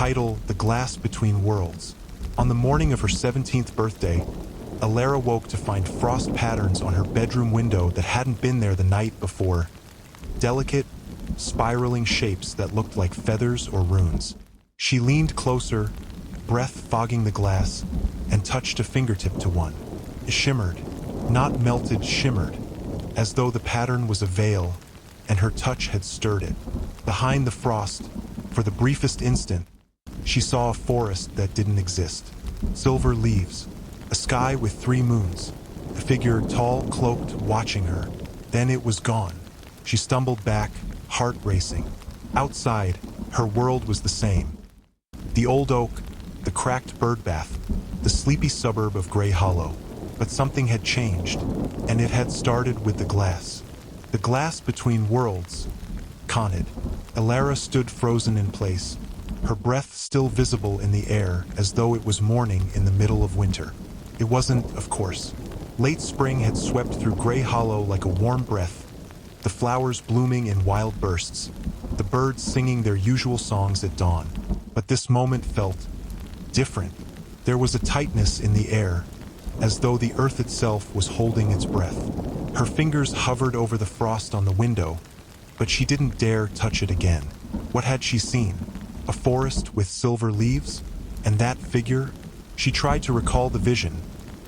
Title: The Glass Between Worlds. On the morning of her 17th birthday, Alara woke to find frost patterns on her bedroom window that hadn't been there the night before. Delicate, spiraling shapes that looked like feathers or runes. She leaned closer, breath fogging the glass, and touched a fingertip to one. It shimmered, not melted, shimmered, as though the pattern was a veil, and her touch had stirred it. Behind the frost, for the briefest instant, she saw a forest that didn't exist. Silver leaves, a sky with 3 moons, a figure tall, cloaked, watching her. Then it was gone. She stumbled back, heart racing. Outside, her world was the same. The old oak, the cracked bird bath, the sleepy suburb of Grey Hollow. But something had changed, and it had started with the glass. The glass between worlds. Coned. Alara stood frozen in place, her breath still visible in the air as though it was morning in the middle of winter. It wasn't, of course. Late spring had swept through Grey Hollow like a warm breath, the flowers blooming in wild bursts, the birds singing their usual songs at dawn. But this moment felt different. There was a tightness in the air, as though the earth itself was holding its breath. Her fingers hovered over the frost on the window, but she didn't dare touch it again. What had she seen? A forest with silver leaves? And that figure? She tried to recall the vision,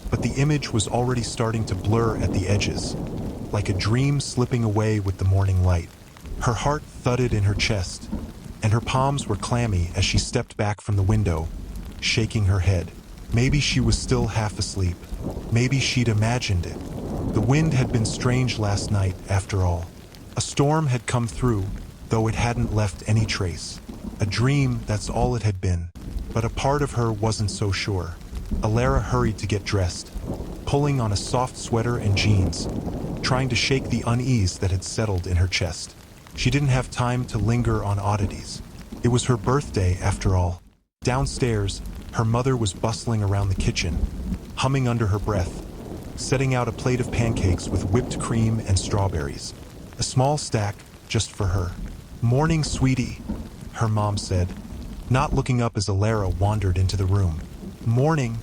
but the image was already starting to blur at the edges, like a dream slipping away with the morning light. Her heart thudded in her chest, and her palms were clammy as she stepped back from the window, shaking her head. Maybe she was still half asleep. Maybe she'd imagined it. The wind had been strange last night, after all. A storm had come through, though it hadn't left any trace. A dream, that's all it had been. But a part of her wasn't so sure. Alara hurried to get dressed, pulling on a soft sweater and jeans, trying to shake the unease that had settled in her chest. She didn't have time to linger on oddities. It was her birthday, after all. Downstairs, her mother was bustling around the kitchen, humming under her breath, setting out a plate of pancakes with whipped cream and strawberries. A small stack, just for her. "Morning, sweetie," her mom said, not looking up as Alara wandered into the room. "Morning,"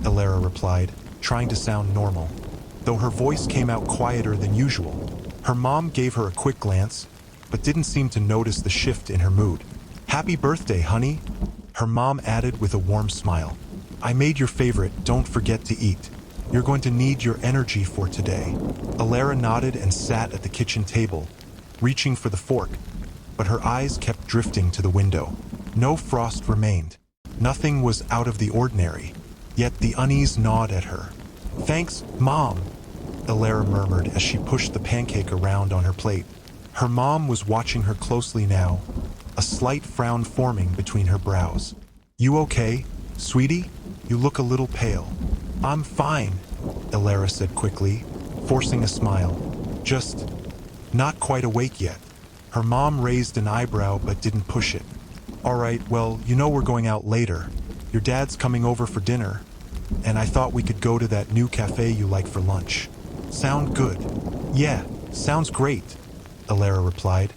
Alara replied, trying to sound normal, though her voice came out quieter than usual. Her mom gave her a quick glance, but didn't seem to notice the shift in her mood. "Happy birthday, honey," her mom added with a warm smile. "I made your favorite, don't forget to eat. You're going to need your energy for today." Alara nodded and sat at the kitchen table, reaching for the fork, but her eyes kept drifting to the window. No frost remained. Nothing was out of the ordinary, yet the unease gnawed at her. "Thanks, Mom," Alara murmured as she pushed the pancake around on her plate. Her mom was watching her closely now, a slight frown forming between her brows. "You okay, sweetie? You look a little pale." "I'm fine," Alara said quickly, forcing a smile. "Just not quite awake yet." Her mom raised an eyebrow but didn't push it. "All right, well, you know we're going out later. Your dad's coming over for dinner, and I thought we could go to that new cafe you like for lunch. Sound good?" "Yeah, sounds great," Alara replied,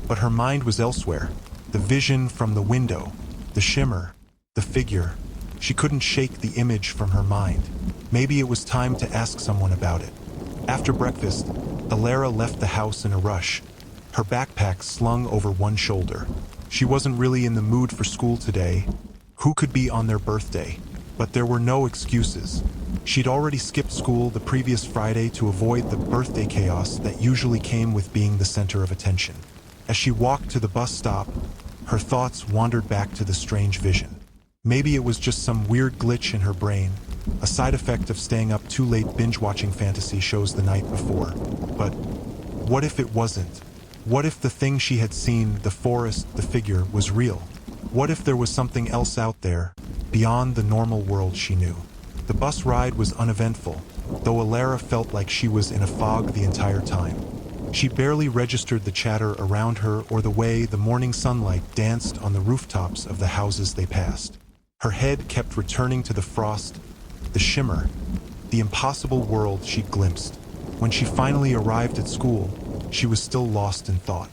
but her mind was elsewhere. The vision from the window, the shimmer, the figure. She couldn't shake the image from her mind. Maybe it was time to ask someone about it. After breakfast, Alara left the house in a rush, her backpack slung over one shoulder. She wasn't really in the mood for school today. Who could be on their birthday? But there were no excuses. She'd already skipped school the previous Friday to avoid the birthday chaos that usually came with being the center of attention. As she walked to the bus stop, her thoughts wandered back to the strange vision. Maybe it was just some weird glitch in her brain, a side effect of staying up too late binge-watching fantasy shows the night before. But what if it wasn't? What if the thing she had seen, the forest, the figure, was real? What if there was something else out there, beyond the normal world she knew? The bus ride was uneventful, though Alara felt like she was in a fog the entire time. She barely registered the chatter around her or the way the morning sunlight danced on the rooftops of the houses they passed. Her head kept returning to the frost, the shimmer, the impossible world she'd glimpsed. When she finally arrived at school, she was still lost in thought.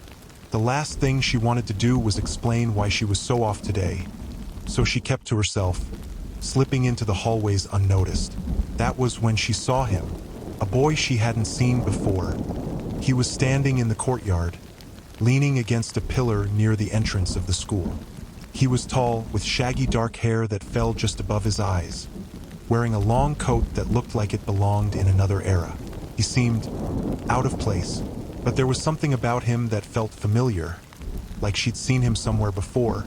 The last thing she wanted to do was explain why she was so off today, so she kept to herself, slipping into the hallways unnoticed. That was when she saw him, a boy she hadn't seen before. He was standing in the courtyard, leaning against a pillar near the entrance of the school. He was tall, with shaggy dark hair that fell just above his eyes, wearing a long coat that looked like it belonged in another era. He seemed out of place, but there was something about him that felt familiar, like she'd seen him somewhere before,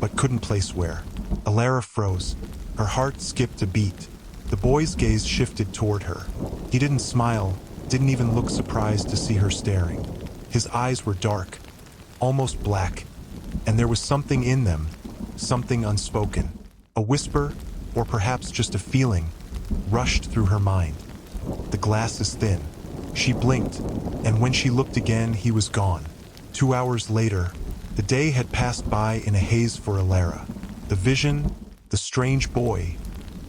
but couldn't place where. Alara froze. Her heart skipped a beat. The boy's gaze shifted toward her. He didn't smile, didn't even look surprised to see her staring. His eyes were dark, almost black, and there was something in them, something unspoken. A whisper, or perhaps just a feeling, rushed through her mind. The glass is thin. She blinked, and when she looked again, he was gone. 2 hours later, the day had passed by in a haze for Alara. The vision, the strange boy,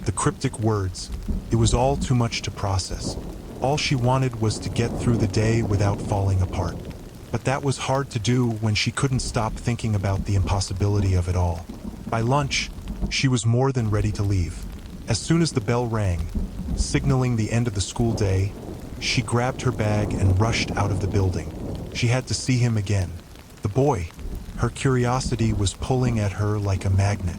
the cryptic words, it was all too much to process. All she wanted was to get through the day without falling apart. But that was hard to do when she couldn't stop thinking about the impossibility of it all. By lunch, she was more than ready to leave. As soon as the bell rang, signaling the end of the school day, she grabbed her bag and rushed out of the building. She had to see him again. The boy. Her curiosity was pulling at her like a magnet.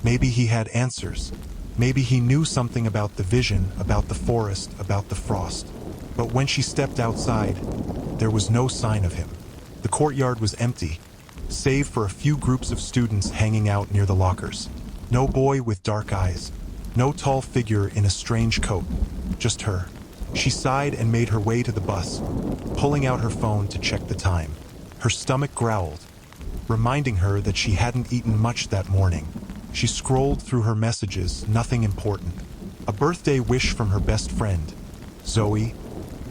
Maybe he had answers. Maybe he knew something about the vision, about the forest, about the frost. But when she stepped outside, there was no sign of him. The courtyard was empty, save for a few groups of students hanging out near the lockers. No boy with dark eyes. No tall figure in a strange coat. Just her. She sighed and made her way to the bus, pulling out her phone to check the time. Her stomach growled, reminding her that she hadn't eaten much that morning. She scrolled through her messages, nothing important. A birthday wish from her best friend, Zoe,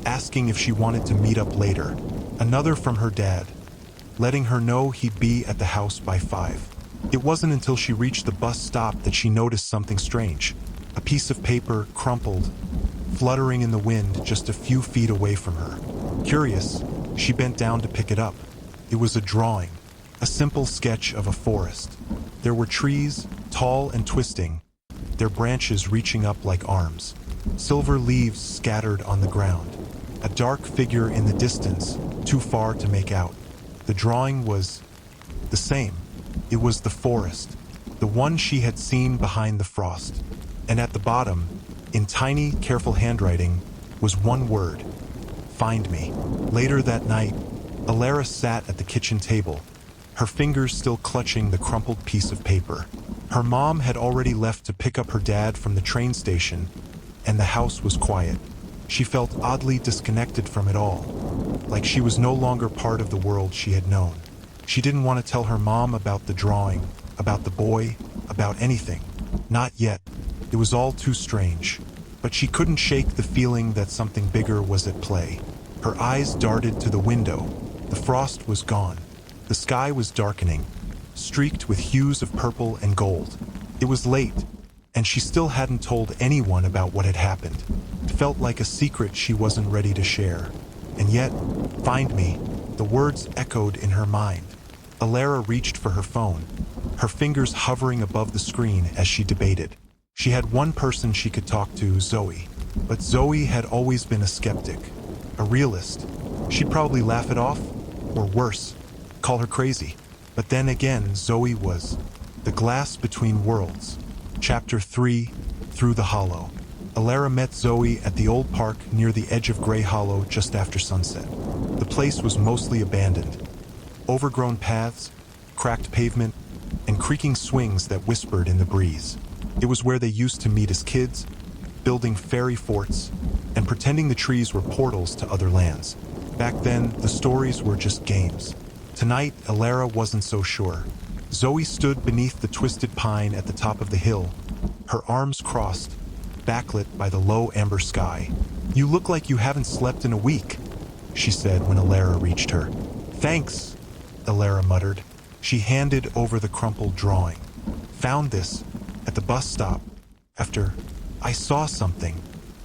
asking if she wanted to meet up later. Another from her dad, letting her know he'd be at the house by 5. It wasn't until she reached the bus stop that she noticed something strange. A piece of paper, crumpled, fluttering in the wind just a few feet away from her. Curious, she bent down to pick it up. It was a drawing, a simple sketch of a forest. There were trees, tall and twisting, their branches reaching up like arms. Silver leaves scattered on the ground. A dark figure in the distance, too far to make out. The drawing was the same. It was the forest, the one she had seen behind the frost. And at the bottom, in tiny, careful handwriting, was one word: find me. Later that night, Alara sat at the kitchen table, her fingers still clutching the crumpled piece of paper. Her mom had already left to pick up her dad from the train station, and the house was quiet. She felt oddly disconnected from it all, like she was no longer part of the world she had known. She didn't want to tell her mom about the drawing, about the boy, about anything. Not yet. It was all too strange. But she couldn't shake the feeling that something bigger was at play. Her eyes darted to the window. The frost was gone. The sky was darkening, streaked with hues of purple and gold. It was late, and she still hadn't told anyone about what had happened. It felt like a secret she wasn't ready to share. And yet, find me, the words echoed in her mind. Alara reached for her phone, her fingers hovering above the screen as she debated. She had one person she could talk to, Zoe. But Zoe had always been a skeptic, a realist. She'd probably laugh it off, or worse, call her crazy. But then again, Zoe was the glass between worlds. Chapter 3, Through the Hollow. Alara met Zoe at the old park near the edge of Grey Hollow just after sunset. The place was mostly abandoned. Overgrown paths, cracked pavement, and creaking swings that whispered in the breeze. It was where they used to meet as kids, building fairy forts, and pretending the trees were portals to other lands. Back then, the stories were just games. Tonight, Alara wasn't so sure. Zoe stood beneath the twisted pine at the top of the hill, her arms crossed, backlit by the low amber sky. "You look like you haven't slept in a week," she said when Alara reached her. "Thanks," Alara muttered. She handed over the crumpled drawing. "Found this at the bus stop after I saw something."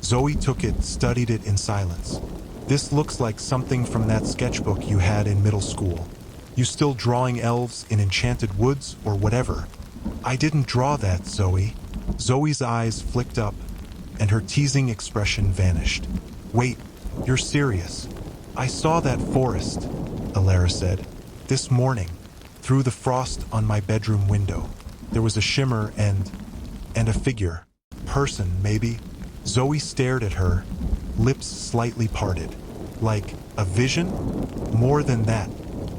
Zoe took it, studied it in silence. "This looks like something from that sketchbook you had in middle school. You still drawing elves in enchanted woods or whatever?" I didn't draw that, Zoe. Zoe's eyes flicked up, and her teasing expression vanished. Wait, you're serious? I saw that forest, Alara said. This morning, through the frost on my bedroom window. There was a shimmer and a figure. Person, maybe. Zoe stared at her, lips slightly parted. Like a vision? More than that.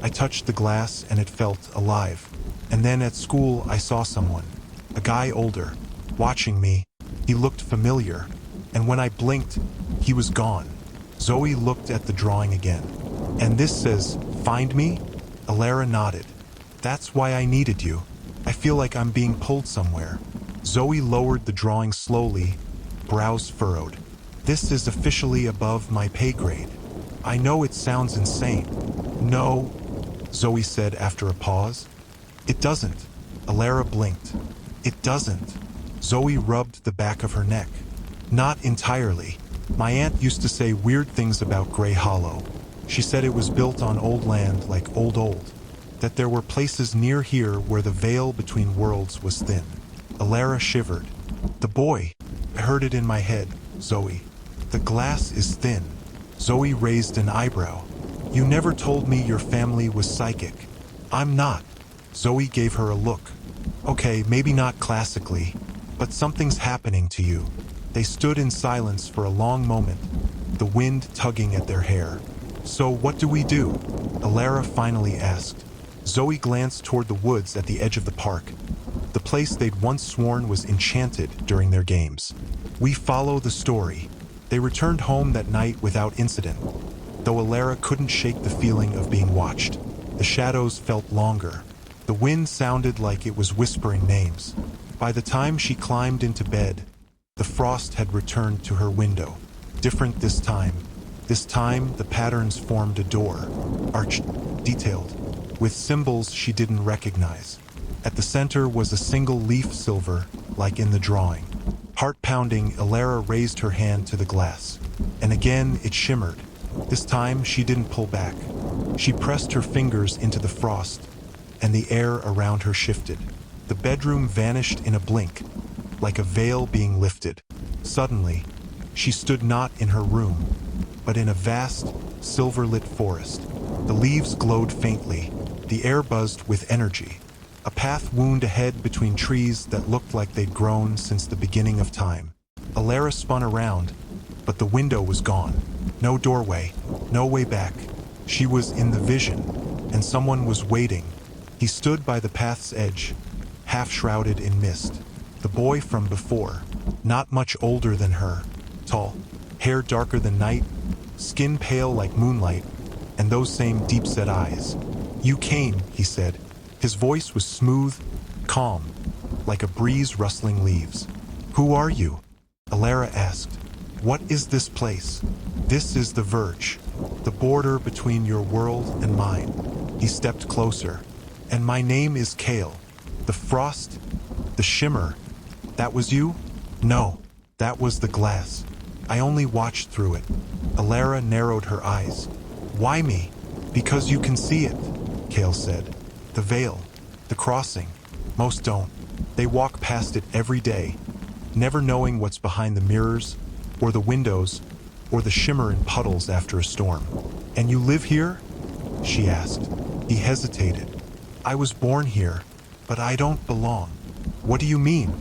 I touched the glass and it felt alive. And then at school I saw someone, a guy older, watching me. He looked familiar, and when I blinked, he was gone. Zoe looked at the drawing again. And this says, "Find me?" Alara nodded. That's why I needed you. I feel like I'm being pulled somewhere. Zoe lowered the drawing slowly, brows furrowed. This is officially above my pay grade. I know it sounds insane. No, Zoe said after a pause. It doesn't. Alara blinked. It doesn't. Zoe rubbed the back of her neck. Not entirely. My aunt used to say weird things about Grey Hollow. She said it was built on old land like old. That there were places near here where the veil between worlds was thin. Alara shivered. The boy. I heard it in my head, Zoe. The glass is thin. Zoe raised an eyebrow. You never told me your family was psychic. I'm not. Zoe gave her a look. Okay, maybe not classically, but something's happening to you. They stood in silence for a long moment, the wind tugging at their hair. So what do we do? Alara finally asked. Zoe glanced toward the woods at the edge of the park, the place they'd once sworn was enchanted during their games. We follow the story. They returned home that night without incident, though Alara couldn't shake the feeling of being watched. The shadows felt longer. The wind sounded like it was whispering names. By the time she climbed into bed, the frost had returned to her window. Different this time. This time, the patterns formed a door, arched, detailed, with symbols she didn't recognize. At the center was a single leaf silver, like in the drawing. Heart-pounding, Alara raised her hand to the glass, and again it shimmered. This time, she didn't pull back. She pressed her fingers into the frost, and the air around her shifted. The bedroom vanished in a blink, like a veil being lifted. Suddenly, she stood not in her room, but in a vast, silver-lit forest. The leaves glowed faintly, the air buzzed with energy. A path wound ahead between trees that looked like they'd grown since the beginning of time. Alara spun around, but the window was gone. No doorway, no way back. She was in the vision, and someone was waiting. He stood by the path's edge, half shrouded in mist. The boy from before, not much older than her, tall, hair darker than night, skin pale like moonlight, and those same deep-set eyes. You came, he said. His voice was smooth, calm, like a breeze rustling leaves. Who are you? Alara asked. What is this place? This is the verge, the border between your world and mine. He stepped closer. And my name is Kale. The frost, the shimmer, that was you? No, that was the glass. I only watched through it. Alara narrowed her eyes. Why me? Because you can see it, Kale said. The veil, the crossing. Most don't. They walk past it every day, never knowing what's behind the mirrors, or the windows, or the shimmer in puddles after a storm. And you live here? She asked. He hesitated. I was born here, but I don't belong. What do you mean?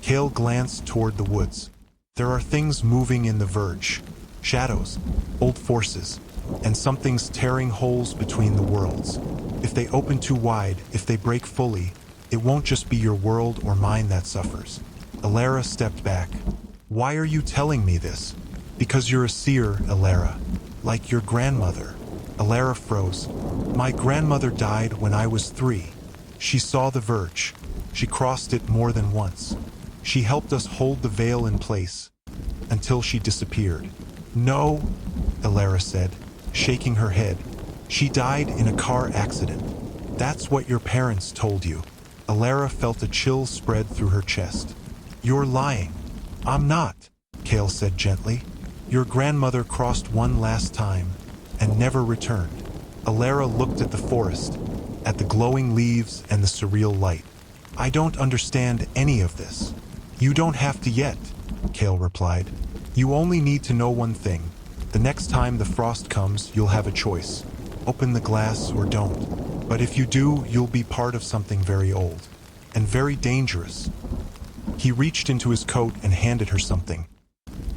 Kale glanced toward the woods. There are things moving in the verge. Shadows, old forces, and something's tearing holes between the worlds. If they open too wide, if they break fully, it won't just be your world or mine that suffers. Alara stepped back. Why are you telling me this? Because you're a seer, Alara. Like your grandmother. Alara froze. My grandmother died when I was 3. She saw the verge. She crossed it more than once. She helped us hold the veil in place, until she disappeared. No, Alara said, shaking her head. She died in a car accident. That's what your parents told you. Alara felt a chill spread through her chest. You're lying. I'm not, Kale said gently. Your grandmother crossed one last time and never returned. Alara looked at the forest, at the glowing leaves and the surreal light. I don't understand any of this. You don't have to yet, Kale replied. You only need to know one thing. The next time the frost comes, you'll have a choice. Open the glass or don't. But if you do, you'll be part of something very old. And very dangerous. He reached into his coat and handed her something.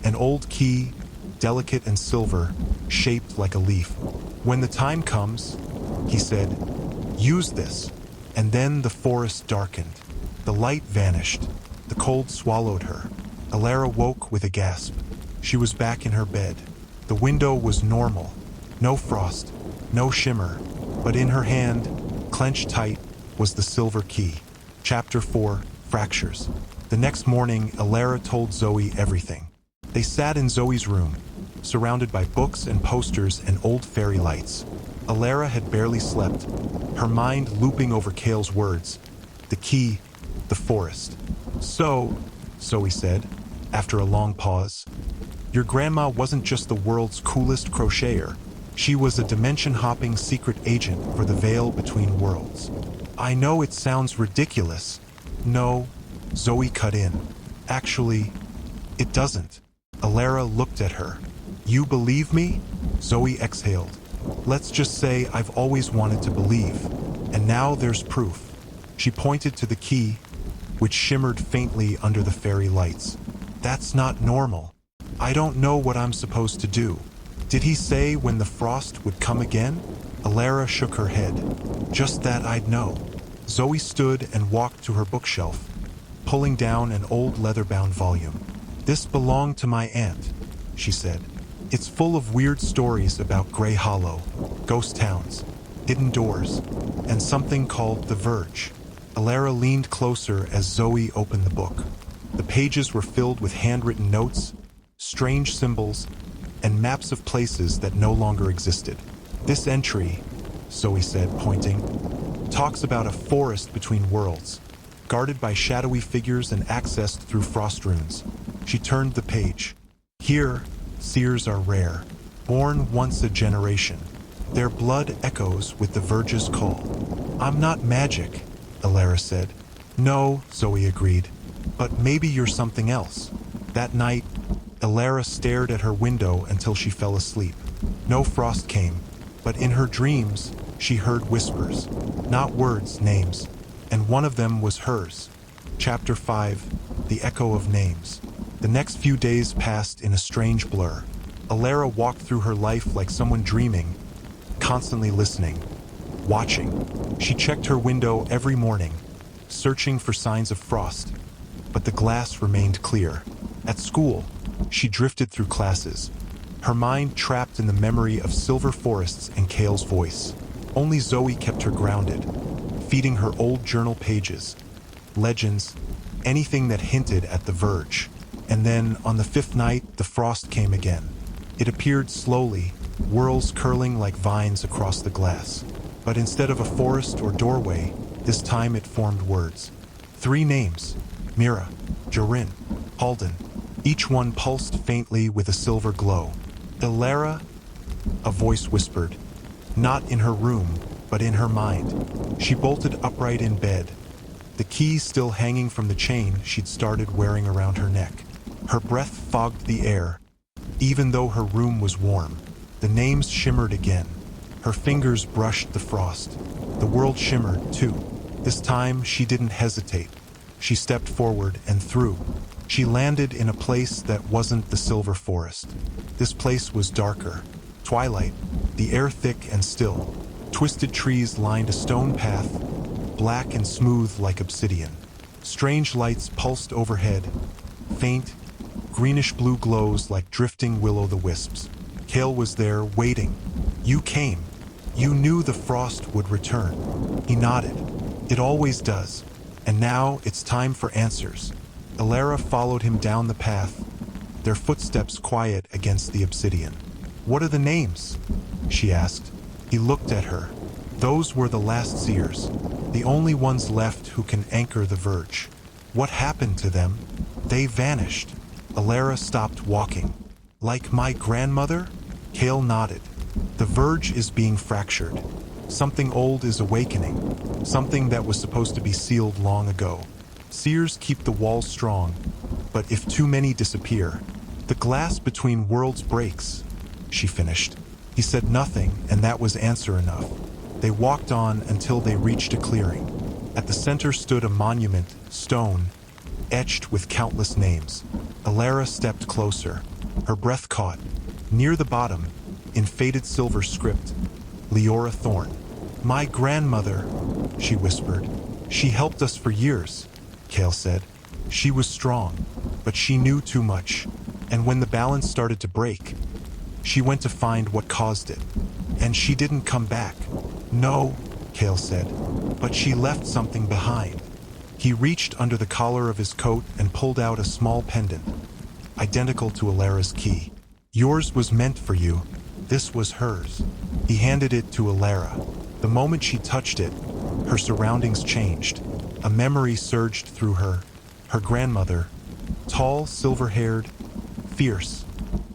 An old key, delicate and silver, shaped like a leaf. When the time comes, he said, use this. And then the forest darkened. The light vanished. The cold swallowed her. Alara woke with a gasp. She was back in her bed. The window was normal. No frost, no shimmer. But in her hand, clenched tight, was the silver key. Chapter 4, Fractures. The next morning, Alara told Zoe everything. They sat in Zoe's room, surrounded by books and posters and old fairy lights. Alara had barely slept, her mind looping over Kale's words. The key, the forest. So, Zoe said, after a long pause, your grandma wasn't just the world's coolest crocheter. She was a dimension-hopping secret agent for the veil between worlds. I know it sounds ridiculous. No, Zoe cut in. Actually, it doesn't. Alara looked at her. You believe me? Zoe exhaled. Let's just say I've always wanted to believe. And now there's proof. She pointed to the key, which shimmered faintly under the fairy lights. That's not normal. I don't know what I'm supposed to do. Did he say when the frost would come again? Alara shook her head. Just that I'd know. Zoe stood and walked to her bookshelf, pulling down an old leather-bound volume. This belonged to my aunt, she said. It's full of weird stories about Grey Hollow, ghost towns, hidden doors, and something called The Verge. Alara leaned closer as Zoe opened the book. The pages were filled with handwritten notes, strange symbols, and maps of places that no longer existed. This entry, Zoe said, pointing, talks about a forest between worlds, guarded by shadowy figures and accessed through frost runes. She turned the page. Here, seers are rare, born once a generation. Their blood echoes with the Verge's call. I'm not magic, Alara said. No, Zoe agreed, but maybe you're something else. That night, Alara stared at her window until she fell asleep. No frost came, but in her dreams, she heard whispers, not words, names, and one of them was hers. Chapter 5, The Echo of Names. The next few days passed in a strange blur. Alara walked through her life like someone dreaming, constantly listening, watching. She checked her window every morning, searching for signs of frost, but the glass remained clear. At school, she drifted through classes, her mind trapped in the memory of silver forests and Kale's voice. Only Zoe kept her grounded, feeding her old journal pages, legends, anything that hinted at the Verge. And then, on the fifth night, the frost came again. It appeared slowly, whirls curling like vines across the glass. But instead of a forest or doorway, this time it formed words. 3 names: Mira, Jorin, Halden. Each one pulsed faintly with a silver glow. Alara, a voice whispered. Not in her room, but in her mind. She bolted upright in bed, the key still hanging from the chain she'd started wearing around her neck. Her breath fogged the air, even though her room was warm. The names shimmered again. Her fingers brushed the frost. The world shimmered, too. This time, she didn't hesitate. She stepped forward and through. She landed in a place that wasn't the silver forest. This place was darker. Twilight, the air thick and still. Twisted trees lined a stone path, black and smooth like obsidian. Strange lights pulsed overhead, faint, greenish-blue glows like drifting will-o'-the-wisps. Kale was there, waiting. You came. You knew the frost would return. He nodded. It always does. And now it's time for answers. Alara followed him down the path, their footsteps quiet against the obsidian. What are the names? She asked. He looked at her. Those were the last seers, the only ones left who can anchor the Verge. What happened to them? They vanished. Alara stopped walking. Like my grandmother? Kale nodded. The Verge is being fractured. Something old is awakening, something that was supposed to be sealed long ago. Seers keep the walls strong, but if too many disappear, the glass between worlds breaks, she finished. He said nothing, and that was answer enough. They walked on until they reached a clearing. At the center stood a monument, stone, etched with countless names. Alara stepped closer. Her breath caught. Near the bottom, in faded silver script, Leora Thorne. "My grandmother," she whispered. "She helped us for years," Kale said. "She was strong, but she knew too much. And when the balance started to break, she went to find what caused it. And she didn't come back." "No," Kale said, "but she left something behind." He reached under the collar of his coat and pulled out a small pendant, identical to Alara's key. "Yours was meant for you. This was hers." He handed it to Alara. The moment she touched it, her surroundings changed. A memory surged through her. Her grandmother, tall, silver-haired, fierce,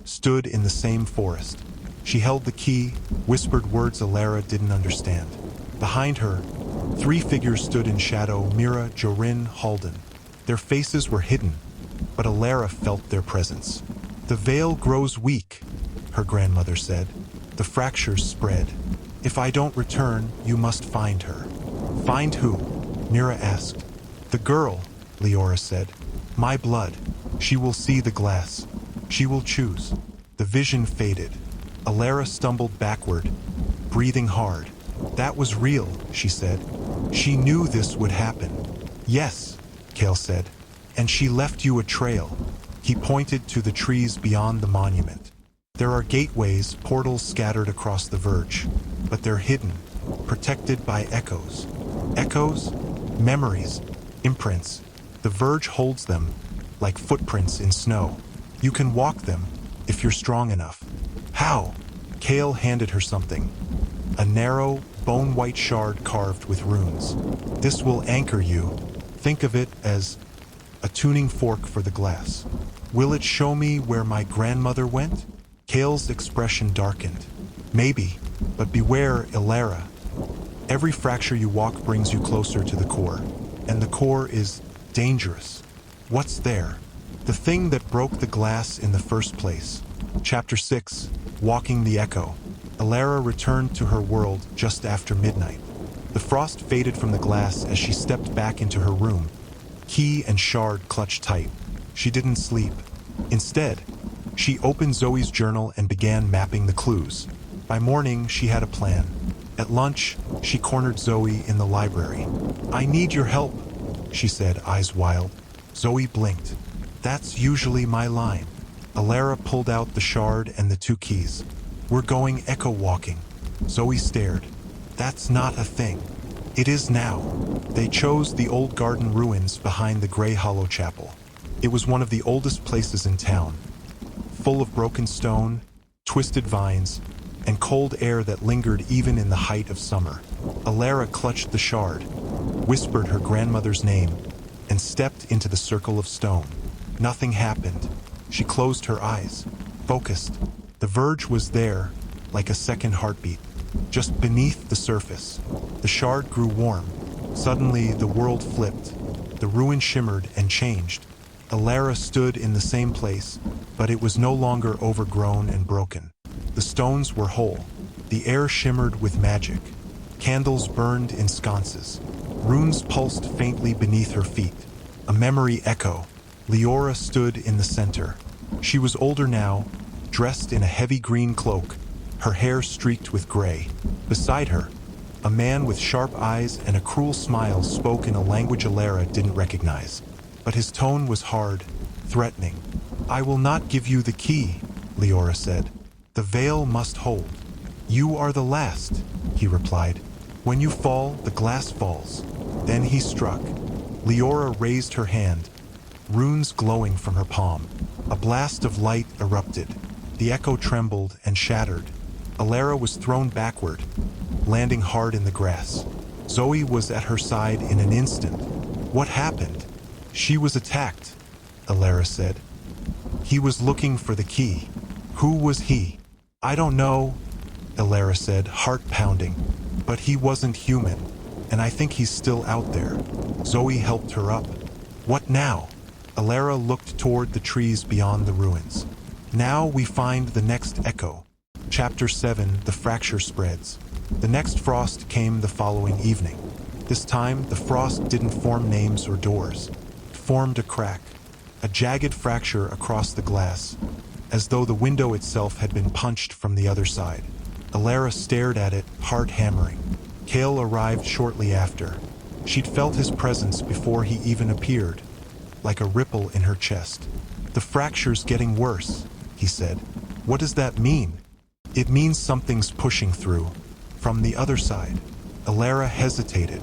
stood in the same forest. She held the key, whispered words Alara didn't understand. Behind her, 3 figures stood in shadow: Mira, Jorin, Halden. Their faces were hidden, but Alara felt their presence. "The veil grows weak," her grandmother said. "The fractures spread. If I don't return, you must find her." "Find who?" Mira asked. "The girl," Leora said. "My blood. She will see the glass. She will choose." The vision faded. Alara stumbled backward, breathing hard. "That was real," she said. "She knew this would happen." "Yes," Kale said. "And she left you a trail." He pointed to the trees beyond the monument. "There are gateways, portals scattered across the verge, but they're hidden, protected by echoes." "Echoes?" "Memories, imprints. The verge holds them, like footprints in snow. You can walk them, if you're strong enough." "How?" Kale handed her something. A narrow, bone-white shard carved with runes. "This will anchor you. Think of it as a tuning fork for the glass." "Will it show me where my grandmother went?" Kale's expression darkened. "Maybe, but beware, Alara. Every fracture you walk brings you closer to the core, and the core is dangerous." "What's there?" "The thing that broke the glass in the first place." Chapter 6, Walking the Echo. Alara returned to her world just after midnight. The frost faded from the glass as she stepped back into her room. Key and shard clutched tight. She didn't sleep. Instead, she opened Zoe's journal and began mapping the clues. By morning, she had a plan. At lunch, she cornered Zoe in the library. "I need your help," she said, eyes wild. Zoe blinked. "That's usually my line." Alara pulled out the shard and the 2 keys. "We're going echo walking." Zoe stared. "That's not a thing." "It is now." They chose the old garden ruins behind the Grey Hollow Chapel. It was one of the oldest places in town, full of broken stone, twisted vines, and cold air that lingered even in the height of summer. Alara clutched the shard, whispered her grandmother's name, and stepped into the circle of stone. Nothing happened. She closed her eyes, focused. The verge was there, like a second heartbeat, just beneath the surface. The shard grew warm. Suddenly, the world flipped. The ruin shimmered and changed. Alara stood in the same place, but it was no longer overgrown and broken. The stones were whole. The air shimmered with magic. Candles burned in sconces. Runes pulsed faintly beneath her feet. A memory echo. Leora stood in the center. She was older now, dressed in a heavy green cloak, her hair streaked with gray. Beside her, a man with sharp eyes and a cruel smile spoke in a language Alara didn't recognize. But his tone was hard, threatening. "I will not give you the key," Leora said. "The veil must hold." "You are the last," he replied. "When you fall, the glass falls." Then he struck. Leora raised her hand, runes glowing from her palm. A blast of light erupted. The echo trembled and shattered. Alara was thrown backward, landing hard in the grass. Zoe was at her side in an instant. "What happened?" "She was attacked," Alara said. "He was looking for the key." "Who was he?" "I don't know," Alara said, heart pounding. But he wasn't human, and I think he's still out there. Zoe helped her up. What now? Alara looked toward the trees beyond the ruins. Now we find the next echo. Chapter 7, The Fracture Spreads. The next frost came the following evening. This time, the frost didn't form names or doors. It formed a crack, a jagged fracture across the glass, as though the window itself had been punched from the other side. Alara stared at it, heart hammering. Kale arrived shortly after. She'd felt his presence before he even appeared, like a ripple in her chest. "The fracture's getting worse," he said. "What does that mean?" "It means something's pushing through. From the other side." Alara hesitated.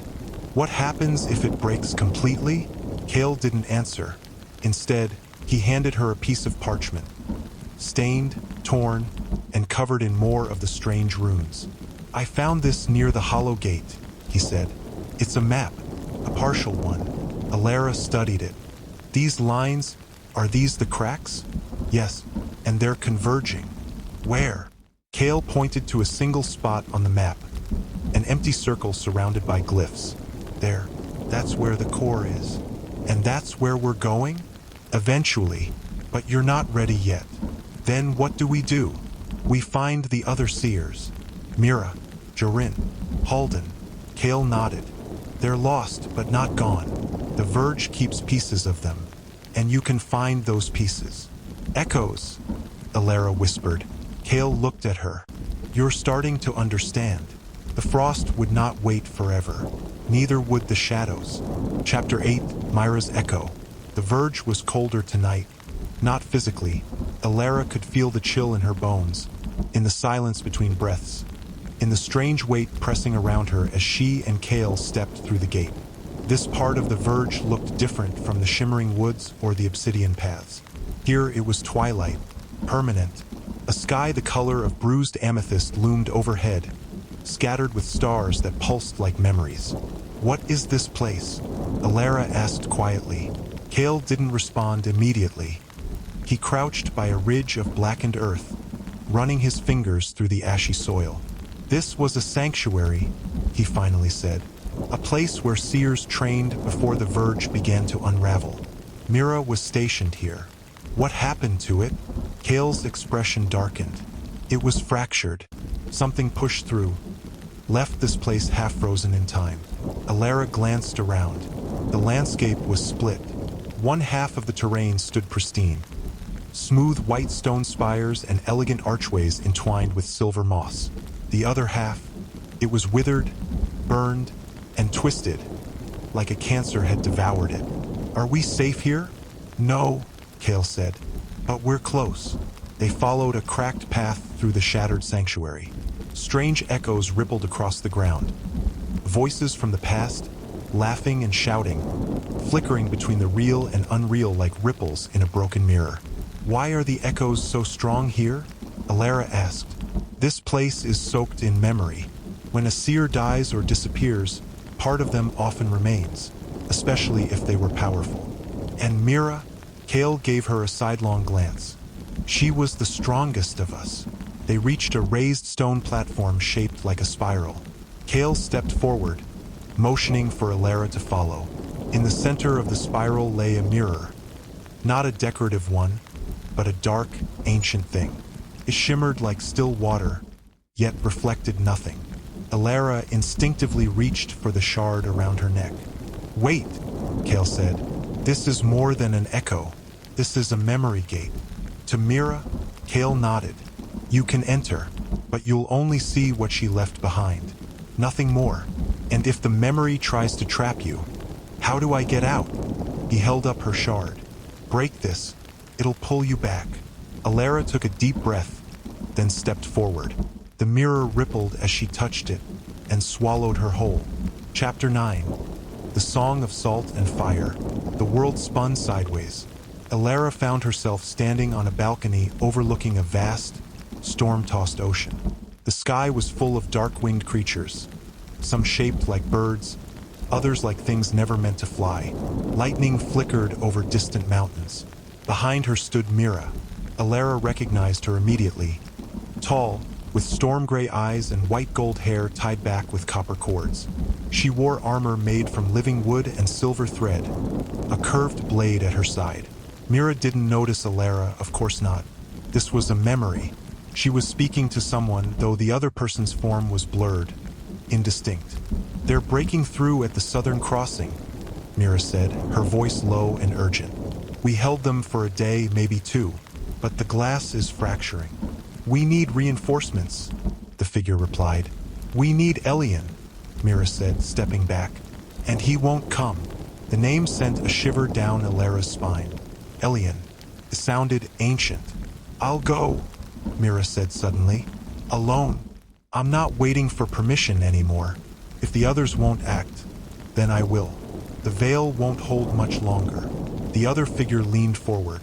"What happens if it breaks completely?" Kale didn't answer. Instead, he handed her a piece of parchment, stained, torn, and covered in more of the strange runes. "I found this near the hollow gate," he said. "It's a map, a partial one." Alara studied it. "These lines, are these the cracks?" "Yes, and they're converging." "Where?" Kale pointed to a single spot on the map, an empty circle surrounded by glyphs. "There, that's where the core is." "And that's where we're going?" "Eventually, but you're not ready yet." "Then what do we do?" "We find the other seers. Mira, Jorin, Halden." Kale nodded. "They're lost, but not gone. The Verge keeps pieces of them, and you can find those pieces." "Echoes," Alara whispered. Kale looked at her. "You're starting to understand. The frost would not wait forever. Neither would the shadows." Chapter 8, Myra's Echo. The Verge was colder tonight. Not physically. Alara could feel the chill in her bones, in the silence between breaths, in the strange weight pressing around her as she and Kale stepped through the gate. This part of the Verge looked different from the shimmering woods or the obsidian paths. Here it was twilight, permanent. A sky the color of bruised amethyst loomed overhead, scattered with stars that pulsed like memories. "What is this place?" Alara asked quietly. Kale didn't respond immediately. He crouched by a ridge of blackened earth, running his fingers through the ashy soil. "This was a sanctuary," he finally said. "A place where seers trained before the Verge began to unravel. Mira was stationed here." "What happened to it?" Kale's expression darkened. "It was fractured. Something pushed through, left this place half-frozen in time." Alara glanced around. The landscape was split. One half of the terrain stood pristine, smooth white stone spires and elegant archways entwined with silver moss. The other half, it was withered, burned, and twisted, like a cancer had devoured it. "Are we safe here?" "No," Kale said, "but we're close." They followed a cracked path through the shattered sanctuary. Strange echoes rippled across the ground. Voices from the past, laughing and shouting, flickering between the real and unreal like ripples in a broken mirror. "Why are the echoes so strong here?" Alara asked. "This place is soaked in memory. When a seer dies or disappears, part of them often remains, especially if they were powerful." "And Mira?" Kale gave her a sidelong glance. "She was the strongest of us." They reached a raised stone platform shaped like a spiral. Kale stepped forward, motioning for Alara to follow. In the center of the spiral lay a mirror. Not a decorative one, but a dark, ancient thing. It shimmered like still water, yet reflected nothing. Alara instinctively reached for the shard around her neck. "Wait," Kale said. "This is more than an echo. This is a memory gate." To Mira, Kale nodded. "You can enter, but you'll only see what she left behind. Nothing more. And if the memory tries to trap you, how do I get out?" He held up her shard. "Break this. It'll pull you back." Alara took a deep breath, then stepped forward. The mirror rippled as she touched it and swallowed her whole. Chapter 9. The Song of Salt and Fire. The world spun sideways. Alara found herself standing on a balcony overlooking a vast, storm-tossed ocean. The sky was full of dark-winged creatures, some shaped like birds, others like things never meant to fly. Lightning flickered over distant mountains. Behind her stood Mira. Alara recognized her immediately. Tall, with storm gray eyes and white gold hair tied back with copper cords. She wore armor made from living wood and silver thread, a curved blade at her side. Mira didn't notice Alara, of course not. This was a memory. She was speaking to someone, though the other person's form was blurred, indistinct. "They're breaking through at the southern crossing," Mira said, her voice low and urgent. "We held them for a day, maybe two, but the glass is fracturing. We need reinforcements," the figure replied. "We need Elian," Mira said, stepping back. "And he won't come." The name sent a shiver down Alara's spine. Elian. It sounded ancient. "I'll go," Mira said suddenly. "Alone. I'm not waiting for permission anymore. If the others won't act, then I will. The veil won't hold much longer." The other figure leaned forward.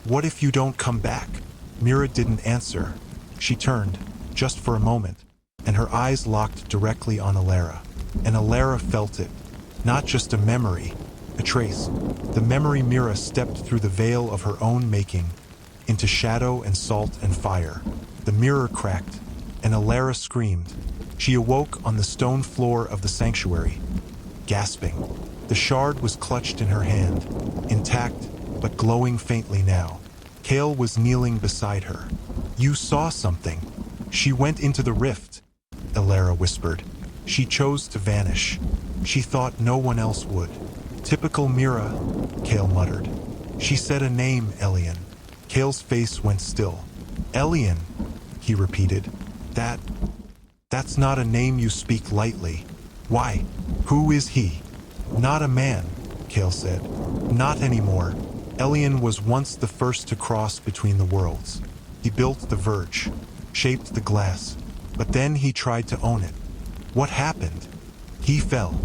"What if you don't come back?" Mira didn't answer. She turned, just for a moment, and her eyes locked directly on Alara. And Alara felt it. Not just a memory, a trace. The memory Mira stepped through the veil of her own making, into shadow and salt and fire. The mirror cracked, and Alara screamed. She awoke on the stone floor of the sanctuary, gasping. The shard was clutched in her hand, intact but glowing faintly now. Kale was kneeling beside her. "You saw something." "She went into the rift," Alara whispered. "She chose to vanish. She thought no one else would." "Typical Mira," Kale muttered. "She said a name, Elian." Kale's face went still. "Elian," he repeated. That's not a name you speak lightly." "Why? Who is he?" "Not a man," Kale said. "Not anymore. Elian was once the first to cross between the worlds. He built the verge, shaped the glass, but then he tried to own it. What happened? He fell."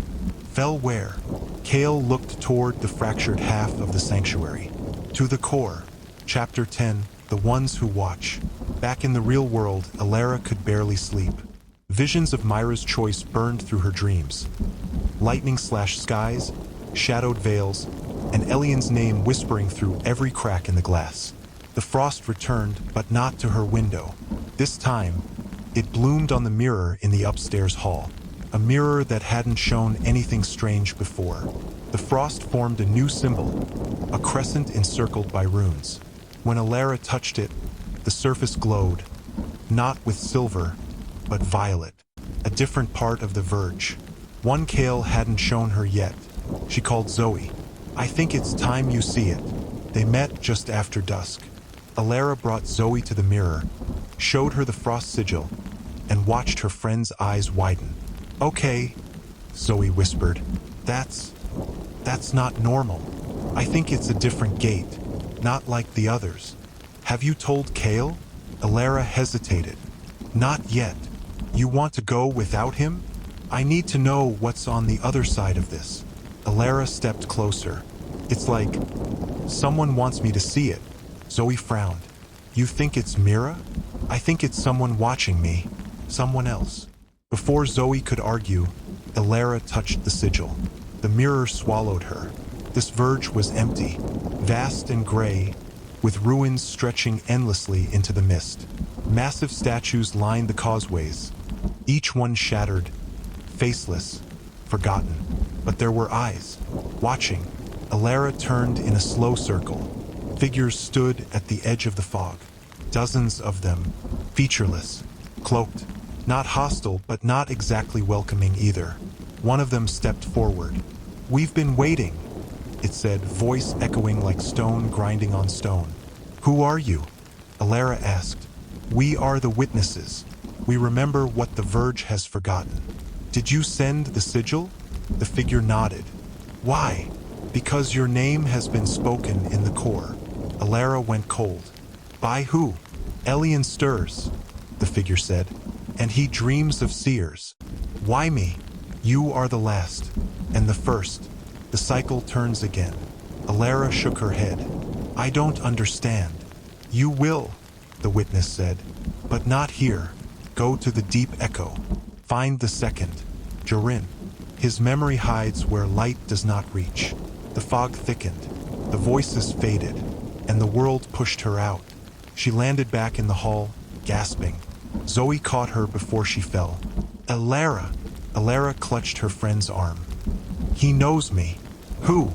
"Fell where?" Kale looked toward the fractured half of the sanctuary. "To the core." Chapter 10, The Ones Who Watch. Back in the real world, Alara could barely sleep. Visions of Myra's choice burned through her dreams. Lightning-slashed skies, shadowed veils, and Elian's name whispering through every crack in the glass. The frost returned, but not to her window. This time, it bloomed on the mirror in the upstairs hall. A mirror that hadn't shown anything strange before. The frost formed a new symbol, a crescent encircled by runes. When Alara touched it, the surface glowed, not with silver, but violet, a different part of the verge. One Kale hadn't shown her yet. She called Zoe. "I think it's time you see it." They met just after dusk. Alara brought Zoe to the mirror, showed her the frost sigil, and watched her friend's eyes widen. "Okay," Zoe whispered. That's not normal. I think it's a different gate, not like the others." "Have you told Kale?" Alara hesitated. "Not yet. You want to go without him? I need to know what's on the other side of this." Alara stepped closer. "It's like someone wants me to see it." Zoe frowned. "You think it's Mira?" "I think it's someone watching me. Someone else." Before Zoe could argue, Alara touched the sigil. The mirror swallowed her. This verge was empty, vast and gray, with ruins stretching endlessly into the mist. Massive statues lined the causeways, each one shattered, faceless, forgotten. But there were eyes, watching. Alara turned in a slow circle. Figures stood at the edge of the fog. Dozens of them, featureless, cloaked, not hostile but not exactly welcoming either. One of them stepped forward. "We've been waiting," it said, voice echoing like stone grinding on stone. "Who are you?" Alara asked. "We are the witnesses. We remember what the verge has forgotten." "Did you send the sigil?" The figure nodded. "Why?" "Because your name has been spoken in the core." Alara went cold. "By who?" "Elian stirs," the figure said, "and he dreams of seers." "Why me?" "You are the last, and the first." The cycle turns again. Alara shook her head. "I don't understand." "You will," the witness said, "but not here. Go to the deep echo. Find the second, Jorin. His memory hides where light does not reach." The fog thickened, the voices faded, and the world pushed her out. She landed back in the hall, gasping. Zoe caught her before she fell. Alara! Alara clutched her friend's arm. He knows me. Who?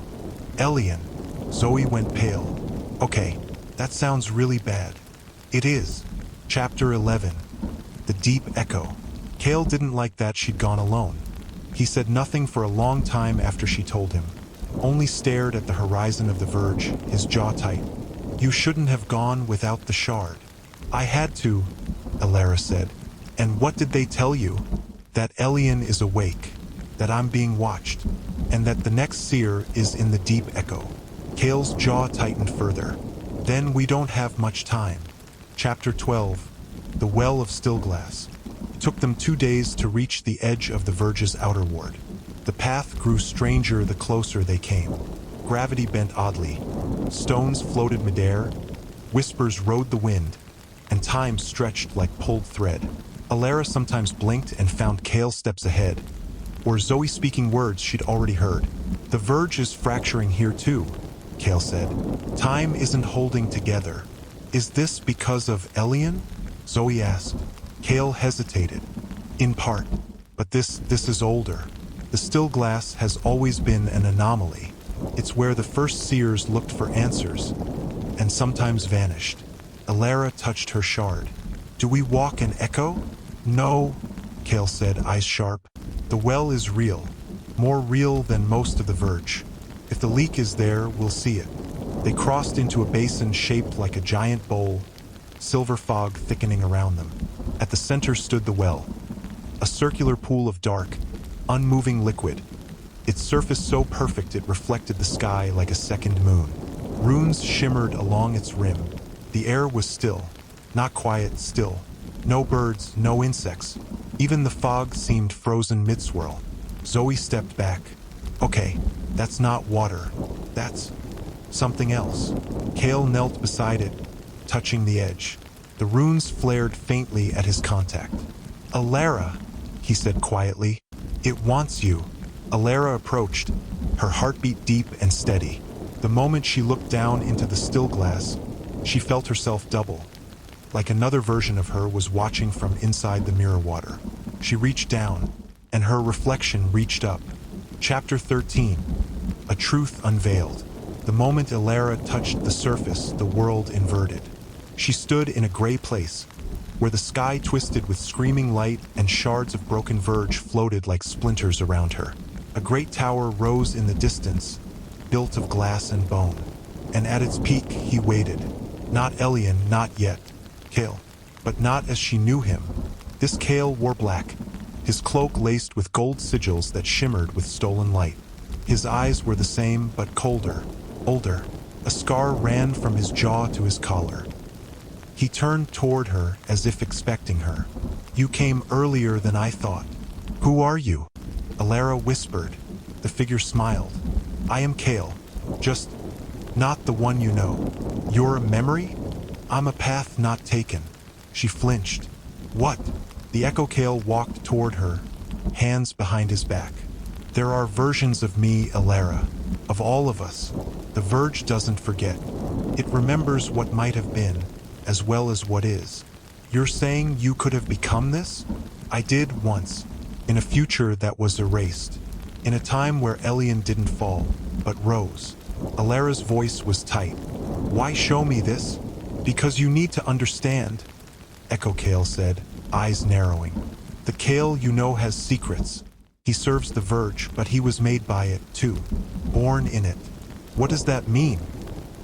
Elian. Zoe went pale. Okay, that sounds really bad. It is. Chapter 11. The Deep Echo. Kale didn't like that she'd gone alone. He said nothing for a long time after she told him, only stared at the horizon of the verge, his jaw tight. You shouldn't have gone without the shard. I had to, Alara said. And what did they tell you? That Elian is awake, that I'm being watched, and that the next seer is in the Deep Echo. Kale's jaw tightened further. Then we don't have much time. Chapter 12. The Well of Stillglass. It took them 2 days to reach the edge of the verge's outer ward. The path grew stranger the closer they came. Gravity bent oddly. Stones floated midair. Whispers rode the wind. And time stretched like pulled thread. Alara sometimes blinked and found Kale steps ahead, or Zoe speaking words she'd already heard. The verge is fracturing here too, Kale said. Time isn't holding together. Is this because of Elian? Zoe asked. Kale hesitated. In part, but this is older. The still glass has always been an anomaly. It's where the first seers looked for answers, and sometimes vanished. Alara touched her shard. Do we walk an echo? No, Kale said, eyes sharp. The well is real, more real than most of the verge. If the leak is there, we'll see it. They crossed into a basin shaped like a giant bowl, silver fog thickening around them. At the center stood the well, a circular pool of dark, unmoving liquid. Its surface so perfect it reflected the sky like a second moon. Runes shimmered along its rim. The air was still, not quiet, still. No birds, no insects. Even the fog seemed frozen mid-swirl. Zoe stepped back. Okay, that's not water. That's something else. Kale knelt beside it, touching the edge. The runes flared faintly at his contact. Alara, he said quietly. It wants you. Alara approached, her heartbeat deep and steady. The moment she looked down into the still glass, she felt herself double. Like another version of her was watching from inside the mirror water. She reached down, and her reflection reached up. Chapter 13. A Truth Unveiled. The moment Alara touched the surface, the world inverted. She stood in a gray place, where the sky twisted with screaming light and shards of broken verge floated like splinters around her. A great tower rose in the distance, built of glass and bone. And at its peak, he waited. Not Elian, not yet. Kale, but not as she knew him. This Kale wore black, his cloak laced with gold sigils that shimmered with stolen light. His eyes were the same, but colder, older. A scar ran from his jaw to his collar. He turned toward her as if expecting her. You came earlier than I thought. Who are you? Alara whispered. The figure smiled. I am Kale, just not the one you know. You're a memory? I'm a path not taken. She flinched. What? The Echo Kale walked toward her, hands behind his back. There are versions of me, Alara, of all of us. The verge doesn't forget. It remembers what might have been, as well as what is. You're saying you could have become this? I did once, in a future that was erased, in a time where Elian didn't fall, but rose. Alara's voice was tight. Why show me this? Because you need to understand, Echo Kale said, eyes narrowing. The Kale you know has secrets. He serves the verge, but he was made by it too, born in it. What does that mean?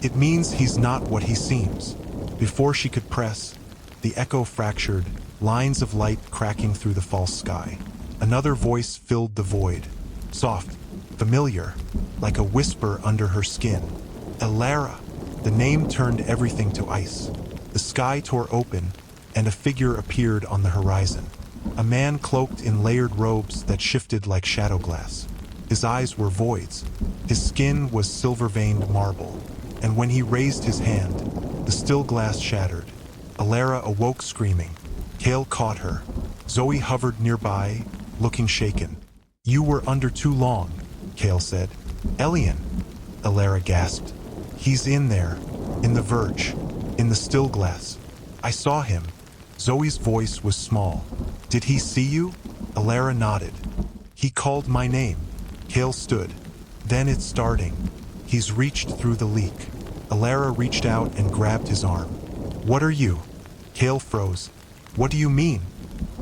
It means he's not what he seems. Before she could press, the echo fractured, lines of light cracking through the false sky. Another voice filled the void, soft, familiar, like a whisper under her skin. Alara. The name turned everything to ice. The sky tore open, and a figure appeared on the horizon. A man cloaked in layered robes that shifted like shadow glass. His eyes were voids. His skin was silver-veined marble. And when he raised his hand, the still glass shattered. Alara awoke screaming. Kale caught her. Zoe hovered nearby, looking shaken. You were under too long, Kale said. Elian, Alara gasped. He's in there, in the verge, in the still glass. I saw him. Zoe's voice was small. "Did he see you?" Alara nodded. "He called my name." Kale stood. "Then it's starting. He's reached through the leak." Alara reached out and grabbed his arm. "What are you?" Kale froze. "What do you mean?"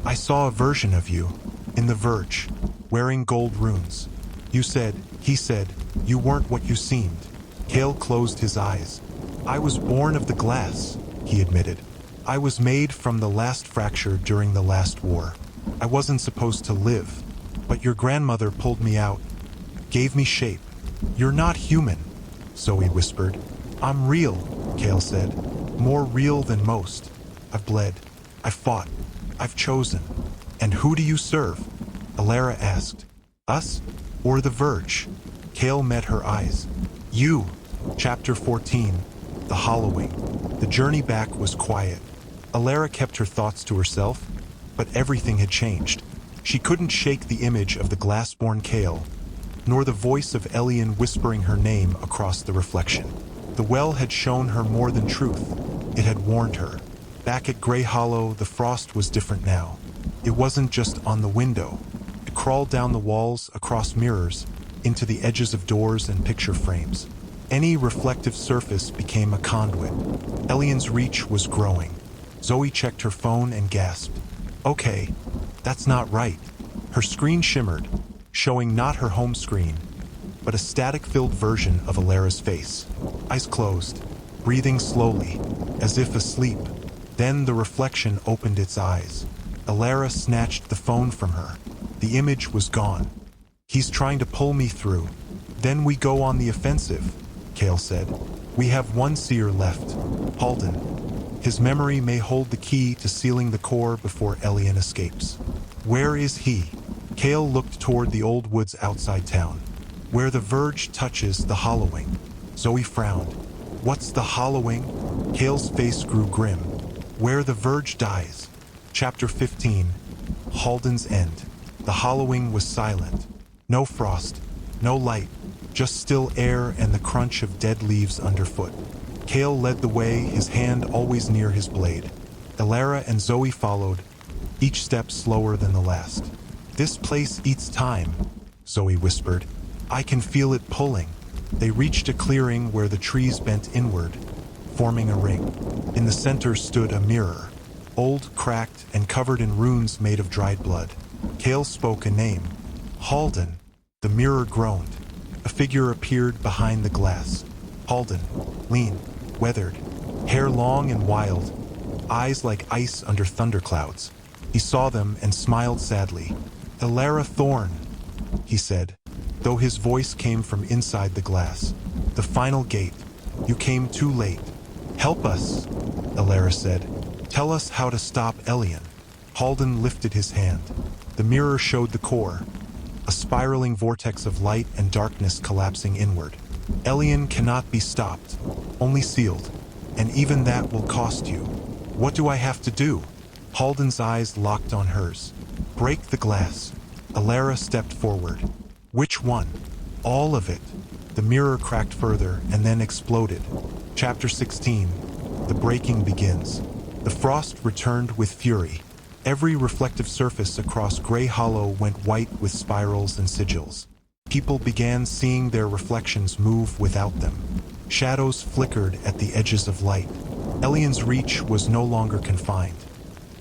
"I saw a version of you, in the Verge, wearing gold runes. He said, you weren't what you seemed." Kale closed his eyes. "I was born of the glass," he admitted. "I was made from the last fracture during the last war. I wasn't supposed to live, but your grandmother pulled me out, gave me shape." "You're not human," Zoe whispered. "I'm real," Kale said. "More real than most. I've bled. I've fought. I've chosen." "And who do you serve?" Alara asked. "Us? Or the Verge?" Kale met her eyes. "You." Chapter 14. The Hollowing. The journey back was quiet. Alara kept her thoughts to herself, but everything had changed. She couldn't shake the image of the glass-born Kale, nor the voice of Elian whispering her name across the reflection. The well had shown her more than truth. It had warned her. Back at Grey Hollow, the frost was different now. It wasn't just on the window. It crawled down the walls, across mirrors, into the edges of doors and picture frames. Any reflective surface became a conduit. Elian's reach was growing. Zoe checked her phone and gasped. "Okay, that's not right." Her screen shimmered, showing not her home screen, but a static-filled version of Alara's face. Eyes closed, breathing slowly, as if asleep. Then the reflection opened its eyes. Alara snatched the phone from her. The image was gone. "He's trying to pull me through. Then we go on the offensive," Kale said. "We have one seer left, Halden. His memory may hold the key to sealing the core before Elian escapes." "Where is he?" Kale looked toward the old woods outside town. "Where the Verge touches the Hollowing." Zoe frowned. "What's the Hollowing?" Kale's face grew grim. "Where the Verge dies." Chapter 15. Halden's End. The Hollowing was silent. No frost, no light, just still air and the crunch of dead leaves underfoot. Kale led the way, his hand always near his blade. Alara and Zoe followed, each step slower than the last. "This place eats time," Zoe whispered. "I can feel it pulling." They reached a clearing where the trees bent inward, forming a ring. In the center stood a mirror, old, cracked, and covered in runes made of dried blood. Kale spoke a name. "Halden." The mirror groaned. A figure appeared behind the glass. Halden, lean, weathered, hair long and wild, eyes like ice under thunderclouds. He saw them and smiled sadly. "Alara Thorn," he said, though his voice came from inside the glass. "The final gate. You came too late." "Help us," Alara said. "Tell us how to stop Elian." Halden lifted his hand. The mirror showed the core, a spiraling vortex of light and darkness collapsing inward. "Elian cannot be stopped, only sealed, and even that will cost you." "What do I have to do?" Halden's eyes locked on hers. "Break the glass." Alara stepped forward. "Which one?" "All of it." The mirror cracked further and then exploded. Chapter 16. The breaking begins. The frost returned with fury. Every reflective surface across Grey Hollow went white with spirals and sigils. People began seeing their reflections move without them. Shadows flickered at the edges of light. Elian's reach was no longer confined.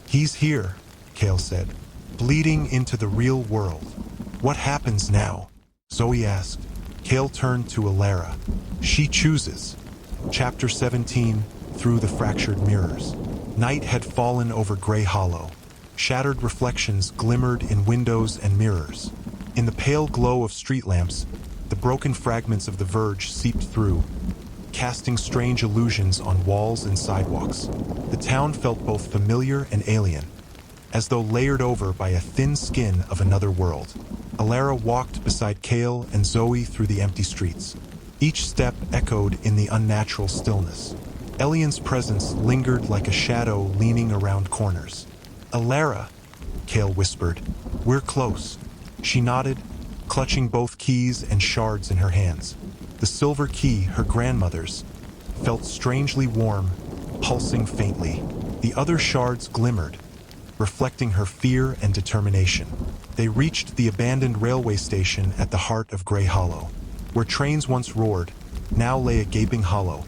"He's here," Kale said, "bleeding into the real world." "What happens now?" Zoe asked. Kale turned to Alara. "She chooses." Chapter 17. Through the Fractured Mirrors. Night had fallen over Grey Hollow. Shattered reflections glimmered in windows and mirrors. In the pale glow of street lamps, the broken fragments of the Verge seeped through, casting strange illusions on walls and sidewalks. The town felt both familiar and alien, as though layered over by a thin skin of another world. Alara walked beside Kale and Zoe through the empty streets. Each step echoed in the unnatural stillness. Elian's presence lingered like a shadow leaning around corners. "Alara," Kale whispered. "We're close." She nodded, clutching both keys and shards in her hands. The silver key, her grandmother's, felt strangely warm, pulsing faintly. The other shards glimmered, reflecting her fear and determination. They reached the abandoned railway station at the heart of Grey Hollow. Where trains once roared, now lay a gaping hollow,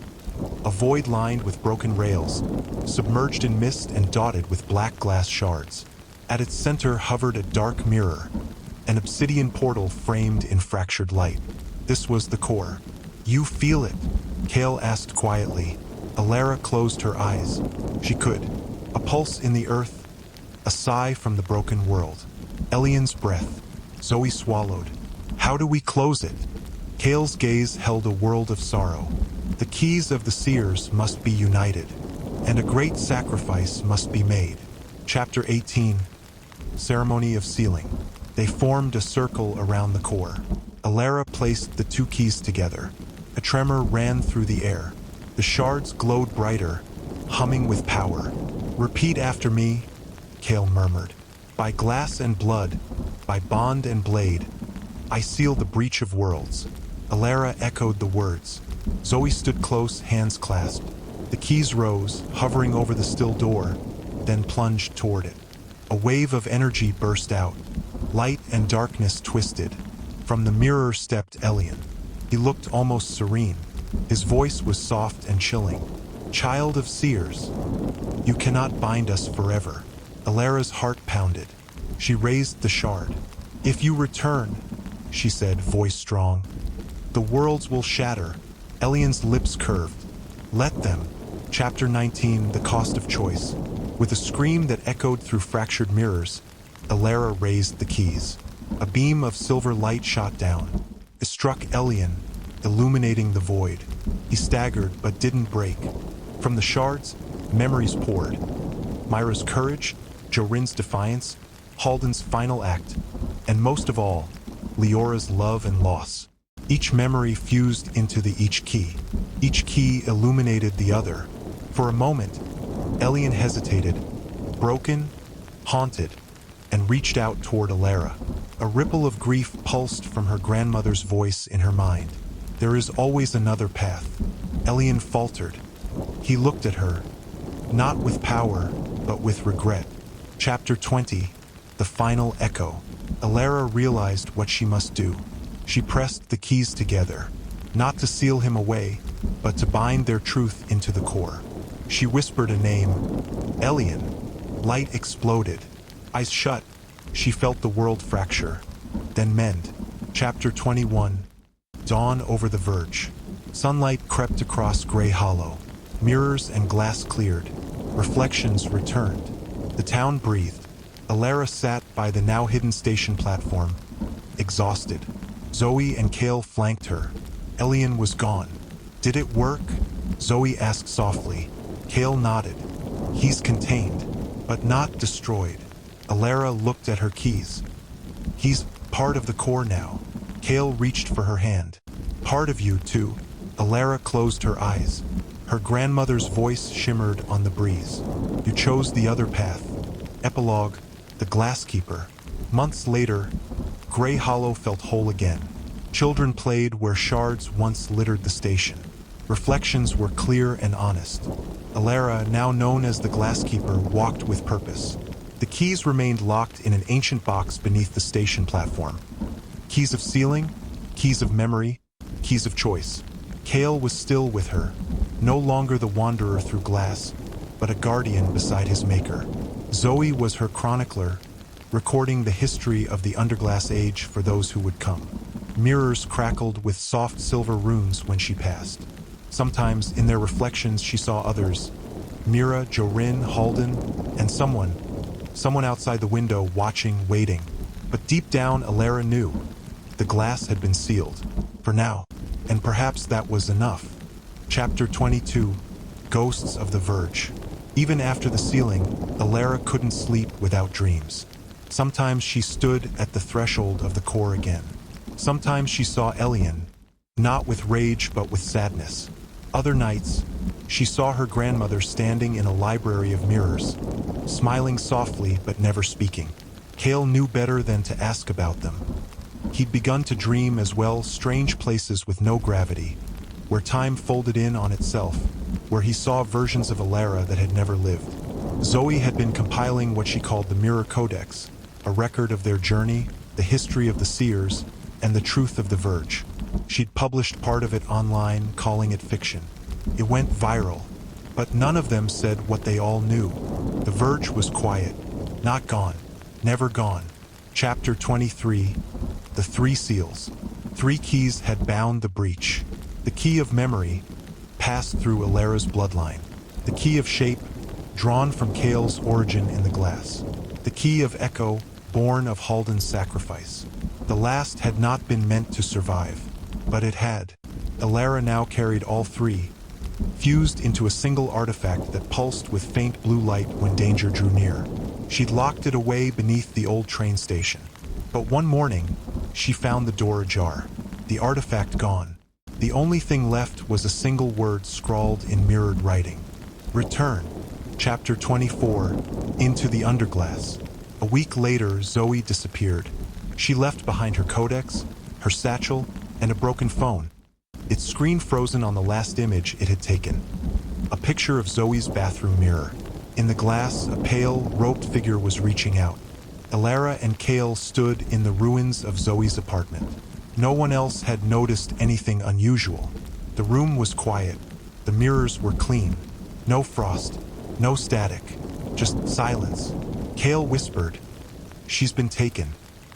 a void lined with broken rails, submerged in mist and dotted with black glass shards. At its center hovered a dark mirror, an obsidian portal framed in fractured light. This was the core. "You feel it?" Kale asked quietly. Alara closed her eyes. She could. A pulse in the earth, a sigh from the broken world. Elian's breath. Zoe swallowed. "How do we close it?" Kale's gaze held a world of sorrow. The keys of the seers must be united, and a great sacrifice must be made. Chapter 18. Ceremony of Sealing. They formed a circle around the core. Alara placed the two keys together. A tremor ran through the air. The shards glowed brighter, humming with power. "Repeat after me," Kale murmured. "By glass and blood, by bond and blade, I seal the breach of worlds." Alara echoed the words. Zoe stood close, hands clasped. The keys rose, hovering over the still door, then plunged toward it. A wave of energy burst out. Light and darkness twisted. From the mirror stepped Elian. He looked almost serene. His voice was soft and chilling. "Child of seers, you cannot bind us forever." Alara's heart pounded. She raised the shard. "If you return," she said, voice strong, "the worlds will shatter." Elian's lips curved. "Let them." Chapter 19, The Cost of Choice. With a scream that echoed through fractured mirrors, Alara raised the keys. A beam of silver light shot down. It struck Elian, illuminating the void. He staggered but didn't break. From the shards, memories poured. Myra's courage, Jorin's defiance, Halden's final act, and most of all, Leora's love and loss. Each memory fused into each key. Each key illuminated the other. For a moment, Elian hesitated, broken, haunted, and reached out toward Alara. A ripple of grief pulsed from her grandmother's voice in her mind. "There is always another path." Elian faltered. He looked at her, not with power, but with regret. Chapter 20, The Final Echo. Alara realized what she must do. She pressed the keys together, not to seal him away, but to bind their truth into the core. She whispered a name, Elian. Light exploded. Eyes shut, she felt the world fracture, then mend. Chapter 21, Dawn over the Verge. Sunlight crept across Grey Hollow. Mirrors and glass cleared. Reflections returned. The town breathed. Alara sat by the now-hidden station platform, exhausted. Zoe and Kale flanked her. Elian was gone. "Did it work?" Zoe asked softly. Kale nodded. "He's contained, but not destroyed." Alara looked at her keys. "He's part of the core now." Kale reached for her hand. "Part of you, too." Alara closed her eyes. Her grandmother's voice shimmered on the breeze. "You chose the other path." Epilogue, The Glasskeeper. Months later, Grey Hollow felt whole again. Children played where shards once littered the station. Reflections were clear and honest. Alara, now known as the Glasskeeper, walked with purpose. The keys remained locked in an ancient box beneath the station platform. Keys of sealing, keys of memory, keys of choice. Kale was still with her, no longer the wanderer through glass, but a guardian beside his maker. Zoe was her chronicler, recording the history of the Underglass Age for those who would come. Mirrors crackled with soft silver runes when she passed. Sometimes, in their reflections, she saw others. Mira, Jorin, Halden, and someone outside the window watching, waiting. But deep down, Alara knew. The glass had been sealed. For now. And perhaps that was enough. Chapter 22, Ghosts of the Verge. Even after the sealing, Alara couldn't sleep without dreams. Sometimes she stood at the threshold of the core again. Sometimes she saw Elian, not with rage but with sadness. Other nights, she saw her grandmother standing in a library of mirrors, smiling softly but never speaking. Kale knew better than to ask about them. He'd begun to dream as well, strange places with no gravity, where time folded in on itself, where he saw versions of Alara that had never lived. Zoe had been compiling what she called the Mirror Codex, a record of their journey, the history of the seers, and the truth of the Verge. She'd published part of it online, calling it fiction. It went viral, but none of them said what they all knew. The Verge was quiet, not gone, never gone. Chapter 23, The Three Seals. 3 keys had bound the breach. The key of memory passed through Alara's bloodline. The key of shape, drawn from Kale's origin in the glass. The key of echo, born of Halden's sacrifice. The last had not been meant to survive, but it had. Alara now carried all 3, fused into a single artifact that pulsed with faint blue light when danger drew near. She'd locked it away beneath the old train station. But one morning, she found the door ajar, the artifact gone. The only thing left was a single word scrawled in mirrored writing. Return. Chapter 24, Into the Underglass. A week later, Zoe disappeared. She left behind her codex, her satchel, and a broken phone. Its screen frozen on the last image it had taken. A picture of Zoe's bathroom mirror. In the glass, a pale, roped figure was reaching out. Alara and Kale stood in the ruins of Zoe's apartment. No one else had noticed anything unusual. The room was quiet. The mirrors were clean. No frost, no static, just silence. Kale whispered, "She's been taken,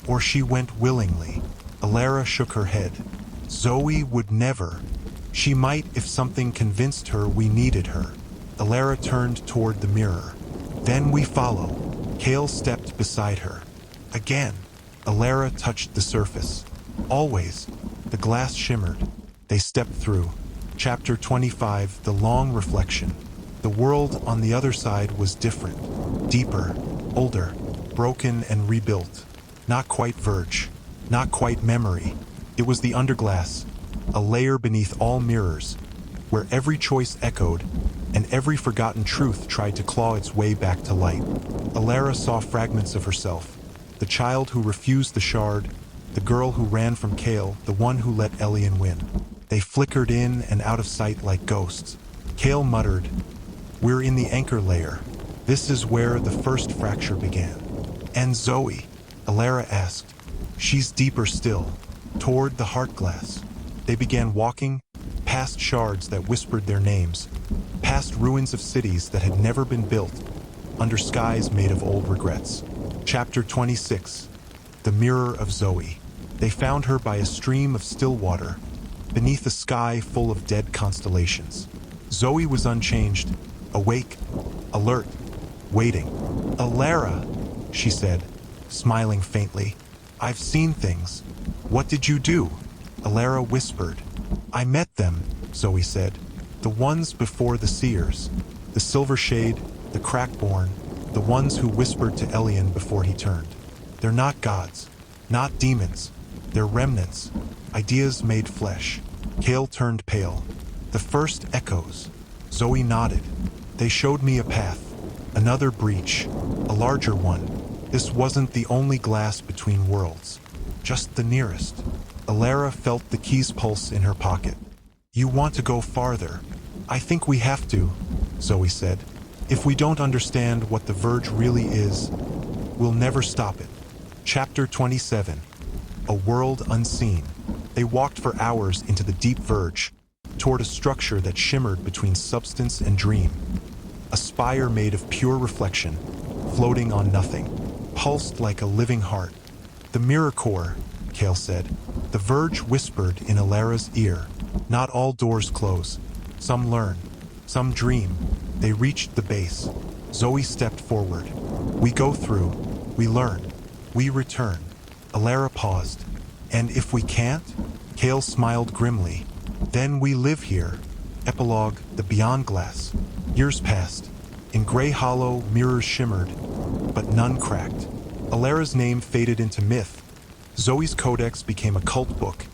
or she went willingly." Alara shook her head. Zoe would never. She might if something convinced her we needed her. Alara turned toward the mirror. "Then we follow." Kale stepped beside her. Again, Alara touched the surface. Always, the glass shimmered. They stepped through. Chapter 25, The Long Reflection. The world on the other side was different. Deeper, older, broken and rebuilt. Not quite Verge. Not quite memory. It was the underglass, a layer beneath all mirrors, where every choice echoed, and every forgotten truth tried to claw its way back to light. Alara saw fragments of herself. The child who refused the shard, the girl who ran from Kale, the one who let Elian win. They flickered in and out of sight like ghosts. Kale muttered, "We're in the anchor layer. This is where the first fracture began." "And Zoe?" Alara asked. "She's deeper still, toward the heart glass." They began walking, past shards that whispered their names, past ruins of cities that had never been built, under skies made of old regrets. Chapter 26, The Mirror of Zoe. They found her by a stream of still water, beneath a sky full of dead constellations. Zoe was unchanged, awake, alert, waiting. "Alara," she said, smiling faintly. "I've seen things. What did you do?" Alara whispered. "I met them," Zoe said. "The ones before the seers. The Silver Shade, the Crackborn, the ones who whispered to Elian before he turned. They're not gods, not demons. They're remnants, ideas made flesh." Kale turned pale. "The first echoes." Zoe nodded. "They showed me a path, another breach, a larger one. This wasn't the only glass between worlds, just the nearest." Alara felt the key's pulse in her pocket. "You want to go farther?" "I think we have to," Zoe said. "If we don't understand what the Verge really is, we'll never stop it." Chapter 27, A World Unseen. They walked for hours into the deep Verge, toward a structure that shimmered between substance and dream. A spire made of pure reflection, floating on nothing, pulsed like a living heart. "The mirror core," Kale said. The Verge whispered in Alara's ear. "Not all doors close. Some learn, some dream." They reached the base. Zoe stepped forward. "We go through, we learn, we return." Alara paused. "And if we can't?" Kale smiled grimly. "Then we live here." Epilogue, The Beyond Glass. Years passed. In Grey Hollow, mirrors shimmered, but none cracked. Alara's name faded into myth. Zoe's codex became a cult book,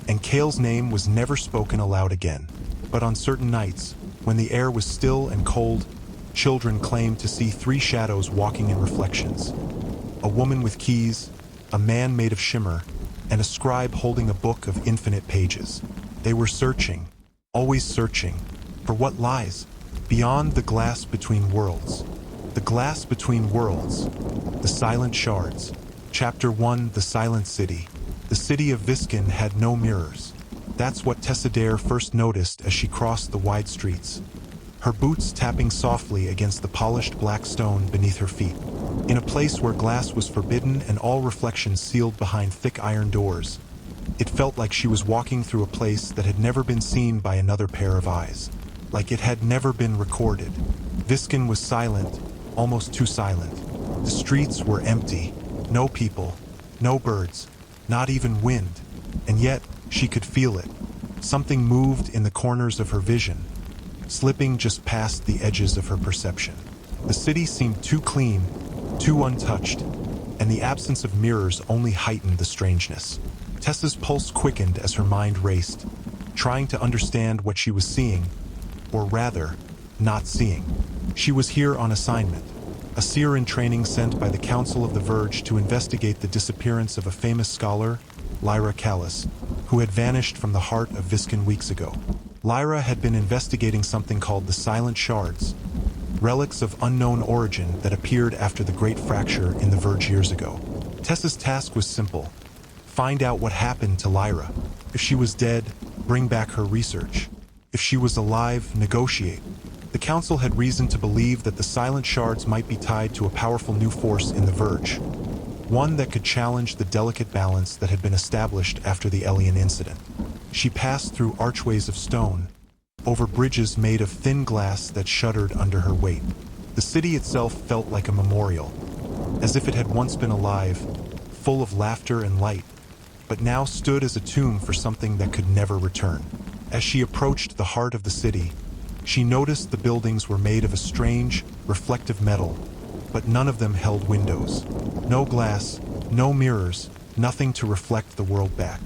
and Kale's name was never spoken aloud again. But on certain nights, when the air was still and cold, children claimed to see 3 shadows walking in reflections. A woman with keys, a man made of shimmer, and a scribe holding a book of infinite pages. They were searching, always searching, for what lies beyond the glass between worlds. The Glass Between Worlds. The Silent Shards. Chapter 1. The Silent City. The city of Viskin had no mirrors. That's what Tessa Dare first noticed as she crossed the wide streets, her boots tapping softly against the polished black stone beneath her feet. In a place where glass was forbidden and all reflections sealed behind thick iron doors, it felt like she was walking through a place that had never been seen by another pair of eyes, like it had never been recorded. Viskin was silent, almost too silent. The streets were empty, no people, no birds, not even wind, and yet she could feel it. Something moved in the corners of her vision, slipping just past the edges of her perception. The city seemed too clean, too untouched, and the absence of mirrors only heightened the strangeness. Tessa's pulse quickened as her mind raced, trying to understand what she was seeing, or rather, not seeing. She was here on assignment, a seer in training sent by the Council of the Verge to investigate the disappearance of a famous scholar, Lyra Callis, who had vanished from the heart of Viskin weeks ago. Lyra had been investigating something called the Silent Shards, relics of unknown origin that appeared after the Great Fracture in the Verge years ago. Tessa's task was simple: find out what happened to Lyra. If she was dead, bring back her research. If she was alive, negotiate. The Council had reason to believe that the Silent Shards might be tied to a powerful new force in the Verge, one that could challenge the delicate balance that had been established after the Elian incident. She passed through archways of stone, over bridges made of thin glass that shuddered under her weight. The city itself felt like a memorial, as if it had once been alive, full of laughter and light, but now stood as a tomb for something that could never return. As she approached the heart of the city, she noticed the buildings were made of a strange, reflective metal, but none of them held windows. No glass, no mirrors, nothing to reflect the world back.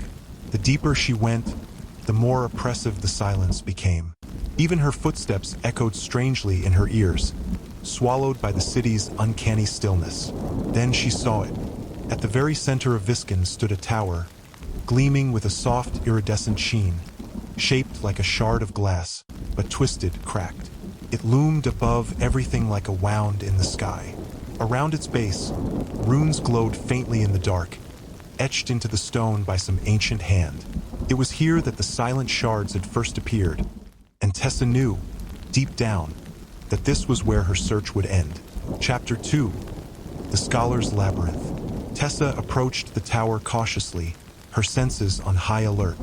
The deeper she went, the more oppressive the silence became. Even her footsteps echoed strangely in her ears, swallowed by the city's uncanny stillness. Then she saw it. At the very center of Viskin stood a tower, gleaming with a soft, iridescent sheen, shaped like a shard of glass, but twisted, cracked. It loomed above everything like a wound in the sky. Around its base, runes glowed faintly in the dark, etched into the stone by some ancient hand. It was here that the Silent Shards had first appeared, and Tessa knew, deep down, that this was where her search would end. Chapter 2. The Scholar's Labyrinth. Tessa approached the tower cautiously, her senses on high alert.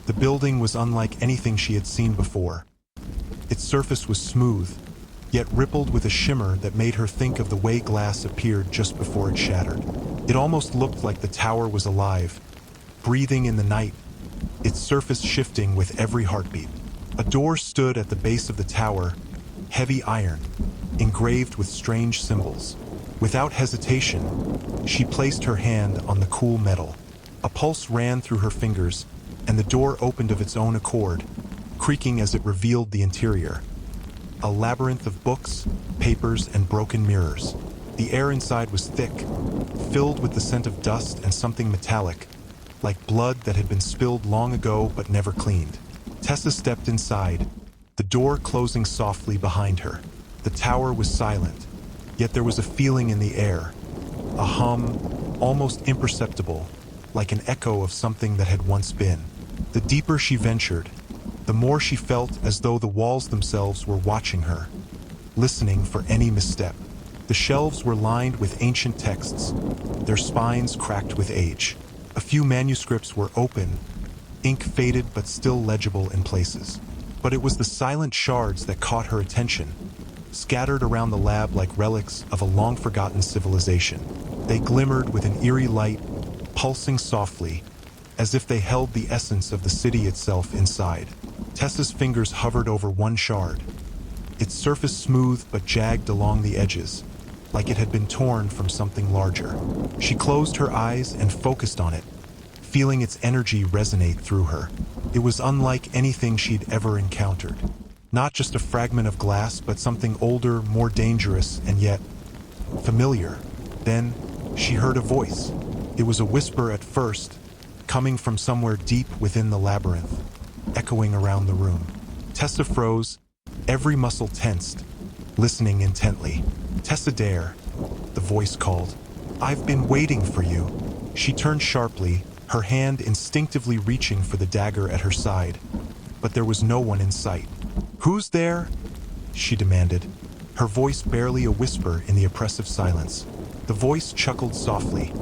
The building was unlike anything she had seen before. Its surface was smooth, yet rippled with a shimmer that made her think of the way glass appeared just before it shattered. It almost looked like the tower was alive, breathing in the night, its surface shifting with every heartbeat. A door stood at the base of the tower, heavy iron, engraved with strange symbols. Without hesitation, she placed her hand on the cool metal. A pulse ran through her fingers, and the door opened of its own accord, creaking as it revealed the interior. A labyrinth of books, papers, and broken mirrors. The air inside was thick, filled with the scent of dust and something metallic, like blood that had been spilled long ago but never cleaned. Tessa stepped inside, the door closing softly behind her. The tower was silent, yet there was a feeling in the air, a hum, almost imperceptible, like an echo of something that had once been. The deeper she ventured, the more she felt as though the walls themselves were watching her, listening for any misstep. The shelves were lined with ancient texts, their spines cracked with age. A few manuscripts were open, ink faded but still legible in places. But it was the Silent Shards that caught her attention, scattered around the lab like relics of a long-forgotten civilization. They glimmered with an eerie light, pulsing softly, as if they held the essence of the city itself inside. Tessa's fingers hovered over one shard, its surface smooth but jagged along the edges, like it had been torn from something larger. She closed her eyes and focused on it, feeling its energy resonate through her. It was unlike anything she'd ever encountered. Not just a fragment of glass, but something older, more dangerous, and yet familiar. Then she heard a voice. It was a whisper at first, coming from somewhere deep within the labyrinth, echoing around the room. Tessa froze, every muscle tensed, listening intently. Tessa Dare, the voice called. I've been waiting for you. She turned sharply, her hand instinctively reaching for the dagger at her side. But there was no one in sight. Who's there? She demanded, her voice barely a whisper in the oppressive silence. The voice chuckled softly,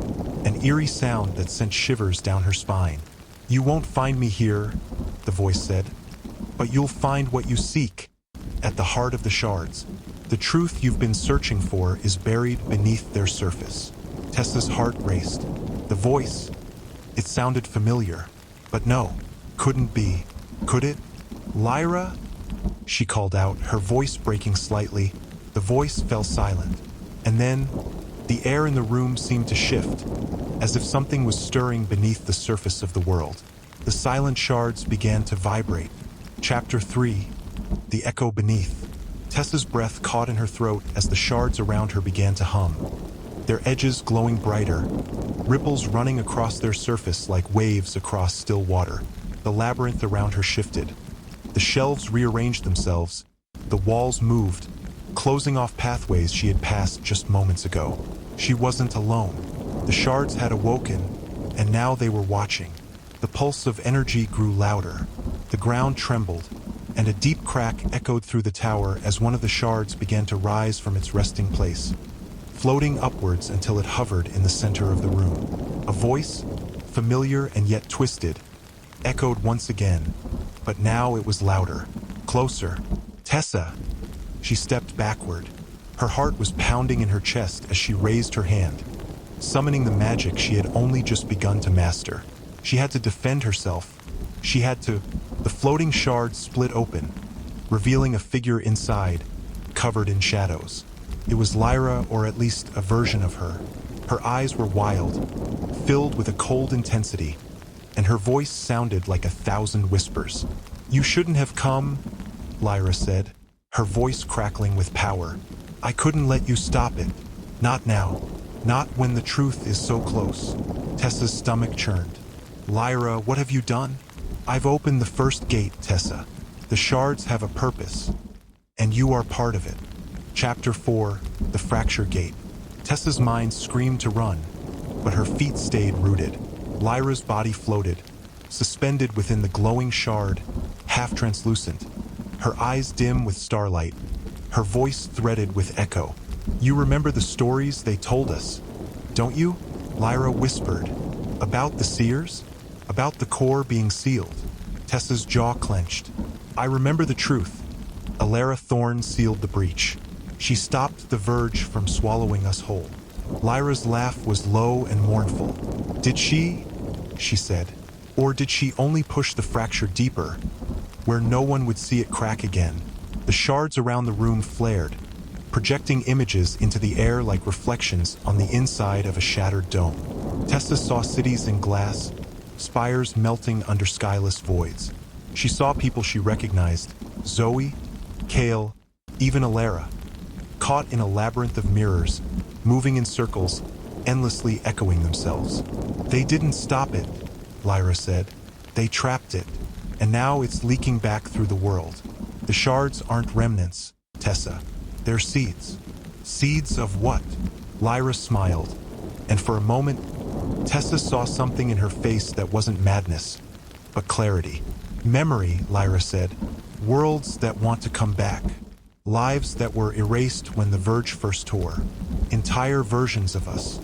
an eerie sound that sent shivers down her spine. You won't find me here, the voice said, but you'll find what you seek, at the heart of the shards. The truth you've been searching for is buried beneath their surface. Tessa's heart raced. The voice, it sounded familiar, but no, couldn't be. Could it? Lyra? She called out, her voice breaking slightly. The voice fell silent, and then the air in the room seemed to shift, as if something was stirring beneath the surface of the world. The silent shards began to vibrate. Chapter 3. The Echo Beneath. Tessa's breath caught in her throat as the shards around her began to hum, their edges glowing brighter, ripples running across their surface like waves across still water. The labyrinth around her shifted. The shelves rearranged themselves. The walls moved, closing off pathways she had passed just moments ago. She wasn't alone. The shards had awoken, and now they were watching. The pulse of energy grew louder. The ground trembled, and a deep crack echoed through the tower as one of the shards began to rise from its resting place, floating upwards until it hovered in the center of the room. A voice, familiar and yet twisted, echoed once again, but now it was louder, closer. Tessa! She stepped backward. Her heart was pounding in her chest as she raised her hand, summoning the magic she had only just begun to master. She had to defend herself. She had to... The floating shards split open, revealing a figure inside, covered in shadows. It was Lyra, or at least a version of her. Her eyes were wild, filled with a cold intensity, and her voice sounded like 1,000 whispers. You shouldn't have come, Lyra said, her voice crackling with power. I couldn't let you stop it. Not now. Not when the truth is so close. Tessa's stomach churned. Lyra, what have you done? I've opened the first gate, Tessa. The shards have a purpose, and you are part of it. Chapter 4. The Fracture Gate. Tessa's mind screamed to run, but her feet stayed rooted. Lyra's body floated, suspended within the glowing shard, half translucent, her eyes dim with starlight, her voice threaded with echo. You remember the stories they told us, don't you? Lyra whispered. About the seers? About the core being sealed. Tessa's jaw clenched. I remember the truth. Alara Thorn sealed the breach. She stopped the verge from swallowing us whole. Lyra's laugh was low and mournful. Did she said, or did she only push the fracture deeper, where no one would see it crack again? The shards around the room flared, projecting images into the air like reflections on the inside of a shattered dome. Tessa saw cities in glass, spires melting under skyless voids. She saw people she recognized, Zoe, Kale, even Alara, caught in a labyrinth of mirrors, moving in circles, endlessly echoing themselves. They didn't stop it, Lyra said. They trapped it, and now it's leaking back through the world. The shards aren't remnants, Tessa. They're seeds. Seeds of what? Lyra smiled, and for a moment, Tessa saw something in her face that wasn't madness, but clarity. Memory, Lyra said. Worlds that want to come back. Lives that were erased when the Verge first tore. Entire versions of us,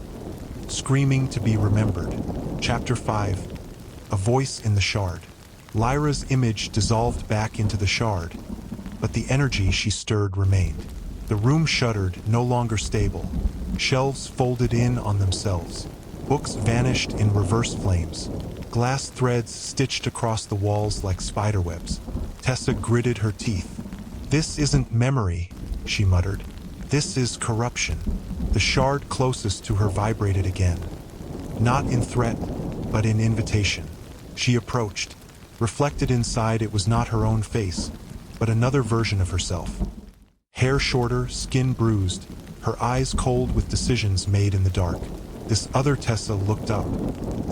screaming to be remembered. Chapter 5. A Voice in the Shard. Lyra's image dissolved back into the shard, but the energy she stirred remained. The room shuddered, no longer stable. Shelves folded in on themselves. Books vanished in reverse flames. Glass threads stitched across the walls like spiderwebs. Tessa gritted her teeth. This isn't memory, she muttered. This is corruption. The shard closest to her vibrated again. Not in threat, but in invitation. She approached. Reflected inside, it was not her own face, but another version of herself. Hair shorter, skin bruised, her eyes cold with decisions made in the dark. This other Tessa looked up.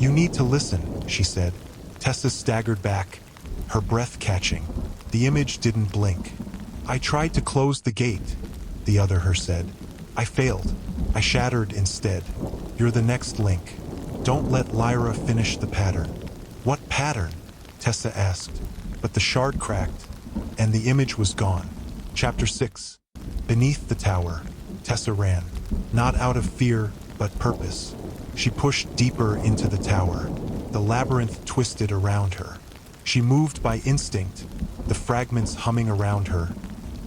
You need to listen, she said. Tessa staggered back, her breath catching. The image didn't blink. I tried to close the gate, the other her said. I failed. I shattered instead. You're the next link. Don't let Lyra finish the pattern. What pattern? Tessa asked, but the shard cracked, and the image was gone. Chapter 6. Beneath the tower, Tessa ran, not out of fear, but purpose. She pushed deeper into the tower. The labyrinth twisted around her. She moved by instinct, the fragments humming around her,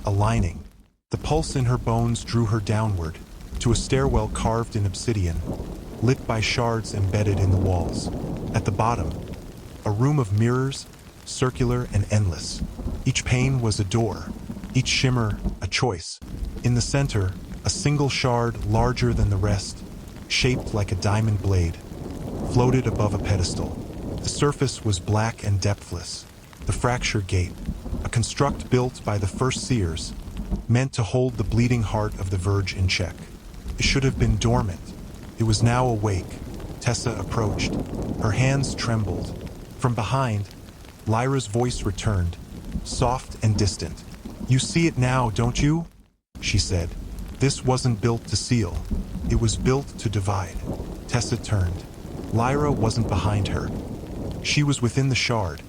aligning. The pulse in her bones drew her downward, to a stairwell carved in obsidian, lit by shards embedded in the walls. At the bottom, a room of mirrors, circular and endless. Each pane was a door, each shimmer a choice. In the center, a single shard larger than the rest, shaped like a diamond blade, floated above a pedestal. The surface was black and depthless. The fracture gate, a construct built by the first seers, meant to hold the bleeding heart of the verge in check. It should have been dormant. It was now awake. Tessa approached. Her hands trembled. From behind, Lyra's voice returned, soft and distant. "You see it now, don't you?" she said. "This wasn't built to seal. It was built to divide." Tessa turned. Lyra wasn't behind her. She was within the shard,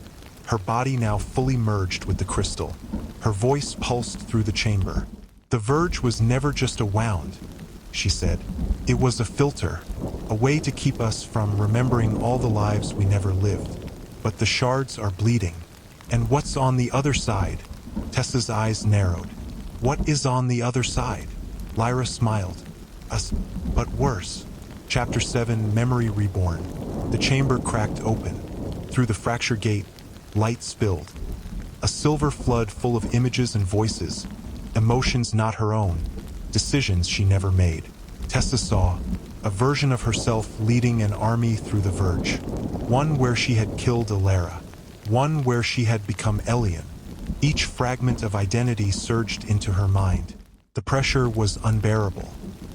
her body now fully merged with the crystal. Her voice pulsed through the chamber. "The verge was never just a wound," she said. "It was a filter, a way to keep us from remembering all the lives we never lived. But the shards are bleeding. And what's on the other side?" Tessa's eyes narrowed. "What is on the other side?" Lyra smiled. "Us, but worse." Chapter 7, Memory Reborn. The chamber cracked open. Through the fracture gate, light spilled. A silver flood full of images and voices, emotions not her own, decisions she never made. Tessa saw a version of herself leading an army through the verge. One where she had killed Alara. One where she had become Elian. Each fragment of identity surged into her mind. The pressure was unbearable.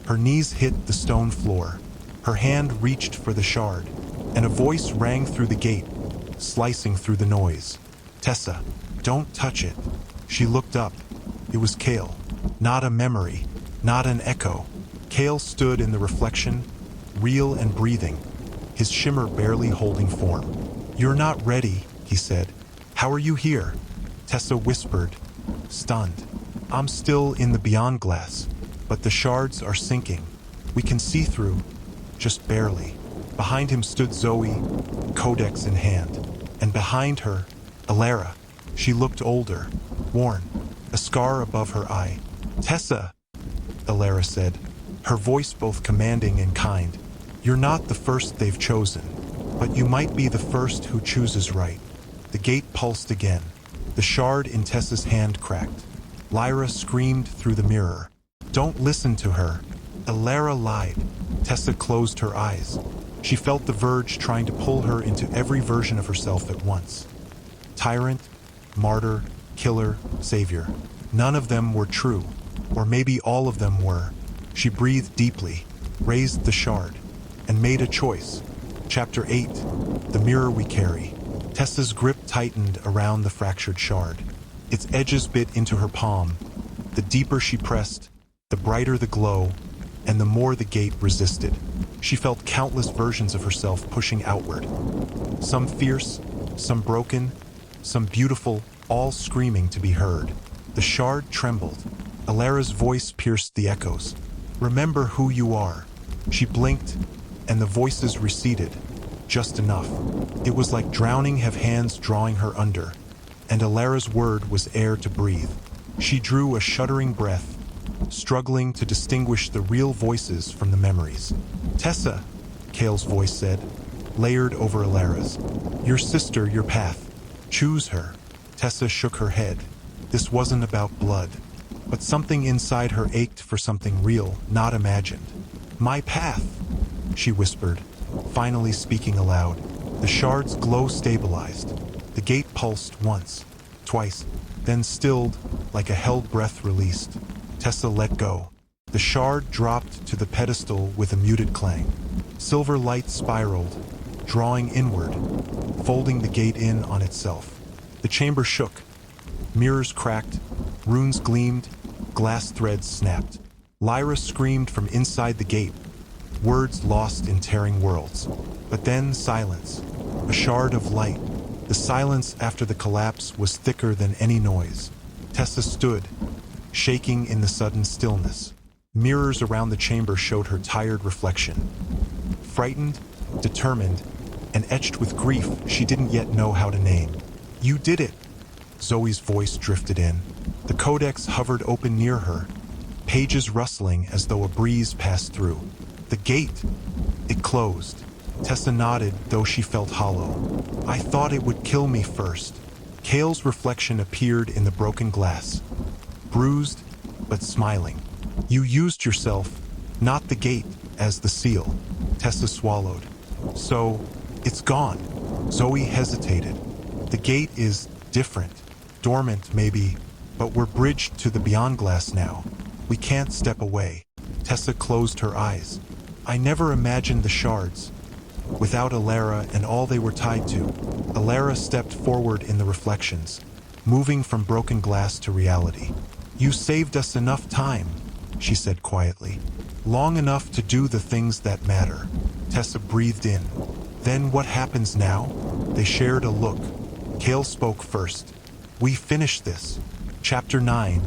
Her knees hit the stone floor. Her hand reached for the shard, and a voice rang through the gate, slicing through the noise. "Tessa, don't touch it." She looked up. It was Kale. Not a memory, not an echo. Kale stood in the reflection, real and breathing, his shimmer barely holding form. "You're not ready," he said. "How are you here?" Tessa whispered, stunned. "I'm still in the beyond glass, but the shards are sinking. We can see through, just barely." Behind him stood Zoe, codex in hand, and behind her, Alara. She looked older, worn, a scar above her eye. "Tessa," Alara said, her voice both commanding and kind. "You're not the first they've chosen, but you might be the first who chooses right." The gate pulsed again. The shard in Tessa's hand cracked. Lyra screamed through the mirror. "Don't listen to her." Alara lied. Tessa closed her eyes. She felt the verge trying to pull her into every version of herself at once. Tyrant, martyr, killer, savior. None of them were true, or maybe all of them were. She breathed deeply, raised the shard, and made a choice. Chapter 8. The Mirror We Carry. Tessa's grip tightened around the fractured shard. Its edges bit into her palm. The deeper she pressed, the brighter the glow, and the more the gate resisted. She felt countless versions of herself pushing outward. Some fierce, some broken, some beautiful, all screaming to be heard. The shard trembled. Alara's voice pierced the echoes. "Remember who you are." She blinked, and the voices receded, just enough. It was like drowning have hands drawing her under, and Alara's word was air to breathe. She drew a shuddering breath, struggling to distinguish the real voices from the memories. "Tessa," Kale's voice said, layered over Alara's. "Your sister, your path. Choose her." Tessa shook her head. This wasn't about blood, but something inside her ached for something real, not imagined. "My path," she whispered, finally speaking aloud. The shard's glow stabilized. The gate pulsed once, twice, then stilled like a held breath released. Tessa let go. The shard dropped to the pedestal with a muted clang. Silver light spiraled, drawing inward, folding the gate in on itself. The chamber shook. Mirrors cracked, runes gleamed, glass threads snapped. Lyra screamed from inside the gate, words lost in tearing worlds. But then silence, a shard of light. The silence after the collapse was thicker than any noise. Tessa stood, shaking in the sudden stillness. Mirrors around the chamber showed her tired reflection. Frightened, determined, and etched with grief she didn't yet know how to name. "You did it!" Zoe's voice drifted in. The codex hovered open near her, pages rustling as though a breeze passed through. The gate! It closed. Tessa nodded, though she felt hollow. "I thought it would kill me first." Kale's reflection appeared in the broken glass, bruised but smiling. "You used yourself, not the gate, as the seal." Tessa swallowed. "So, it's gone." Zoe hesitated. "The gate is different. Dormant, maybe, but we're bridged to the beyond glass now. We can't step away." Tessa closed her eyes. "I never imagined the shards, without Alara and all they were tied to." Alara stepped forward in the reflections, moving from broken glass to reality. "You saved us enough time," she said quietly. "Long enough to do the things that matter." Tessa breathed in. "Then what happens now?" They shared a look. Kale spoke first. "We finished this." Chapter 9,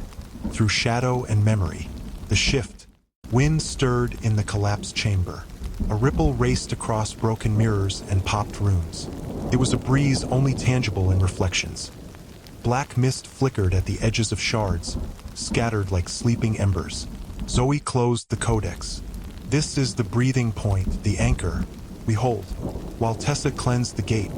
Through Shadow and Memory. The shift. Wind stirred in the collapsed chamber. A ripple raced across broken mirrors and popped runes. It was a breeze only tangible in reflections. Black mist flickered at the edges of shards, scattered like sleeping embers. Zoe closed the codex. "This is the breathing point, the anchor we hold, while Tessa cleansed the gate.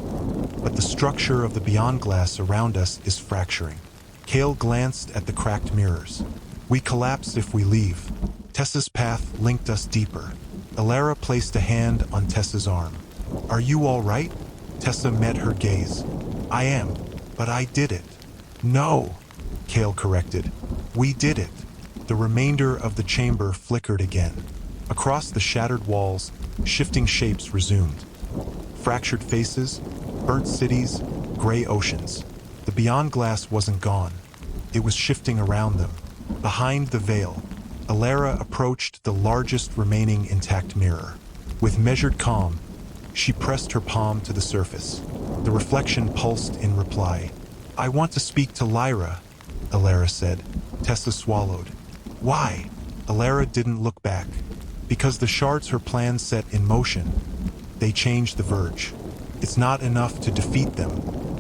But the structure of the beyond glass around us is fracturing." Kale glanced at the cracked mirrors. "We collapse if we leave." Tessa's path linked us deeper. Alara placed a hand on Tessa's arm. "Are you all right?" Tessa met her gaze. "I am, but I did it." "No," Kale corrected. "We did it." The remainder of the chamber flickered again. Across the shattered walls, shifting shapes resumed. Fractured faces, burnt cities, gray oceans. The beyond glass wasn't gone. It was shifting around them. Behind the veil, Alara approached the largest remaining intact mirror. With measured calm, she pressed her palm to the surface. The reflection pulsed in reply. "I want to speak to Lyra," Alara said. Tessa swallowed. "Why?" Alara didn't look back. "Because the shards her plan set in motion. They changed the verge. It's not enough to defeat them.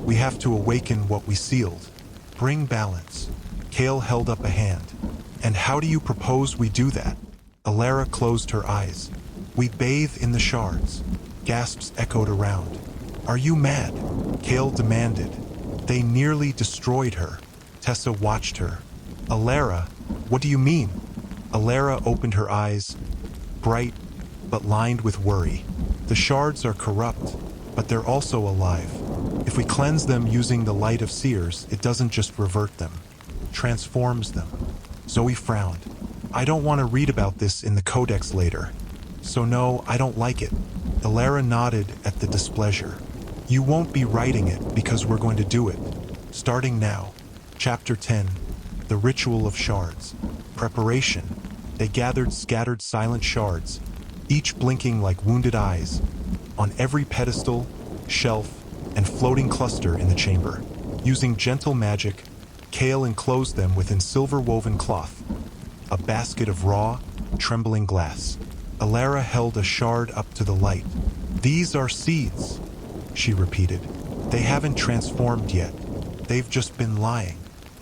We have to awaken what we sealed. Bring balance." Kale held up a hand. "And how do you propose we do that?" Alara closed her eyes. "We bathe in the shards." Gasps echoed around. "Are you mad?" Kale demanded. "They nearly destroyed her." Tessa watched her. "Alara, what do you mean?" Alara opened her eyes, bright but lined with worry. "The shards are corrupt, but they're also alive. If we cleanse them using the light of seers, it doesn't just revert them, transforms them." Zoe frowned. "I don't want to read about this in the codex later. So no, I don't like it." Alara nodded at the displeasure. "You won't be writing it because we're going to do it. Starting now." Chapter 10, The Ritual of Shards. Preparation. They gathered scattered silent shards, each blinking like wounded eyes, on every pedestal, shelf, and floating cluster in the chamber. Using gentle magic, Kale enclosed them within silver-woven cloth, a basket of raw, trembling glass. Alara held a shard up to the light. "These are seeds," she repeated. "They haven't transformed yet. They've just been lying."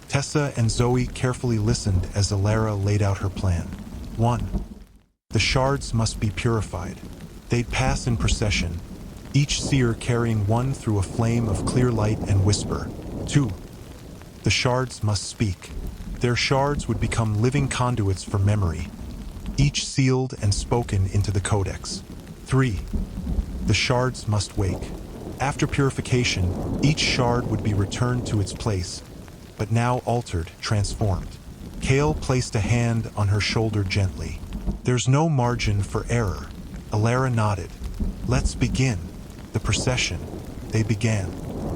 Tessa and Zoe carefully listened as Alara laid out her plan. 1. The shards must be purified. They'd pass in procession, each seer carrying one through a flame of clear light and whisper. 2. The shards must speak. Their shards would become living conduits for memory, each sealed and spoken into the codex. 3. The shards must wake. After purification, each shard would be returned to its place, but now altered, transformed. Kale placed a hand on her shoulder gently. "There's no margin for error." Alara nodded. "Let's begin." The procession. They began,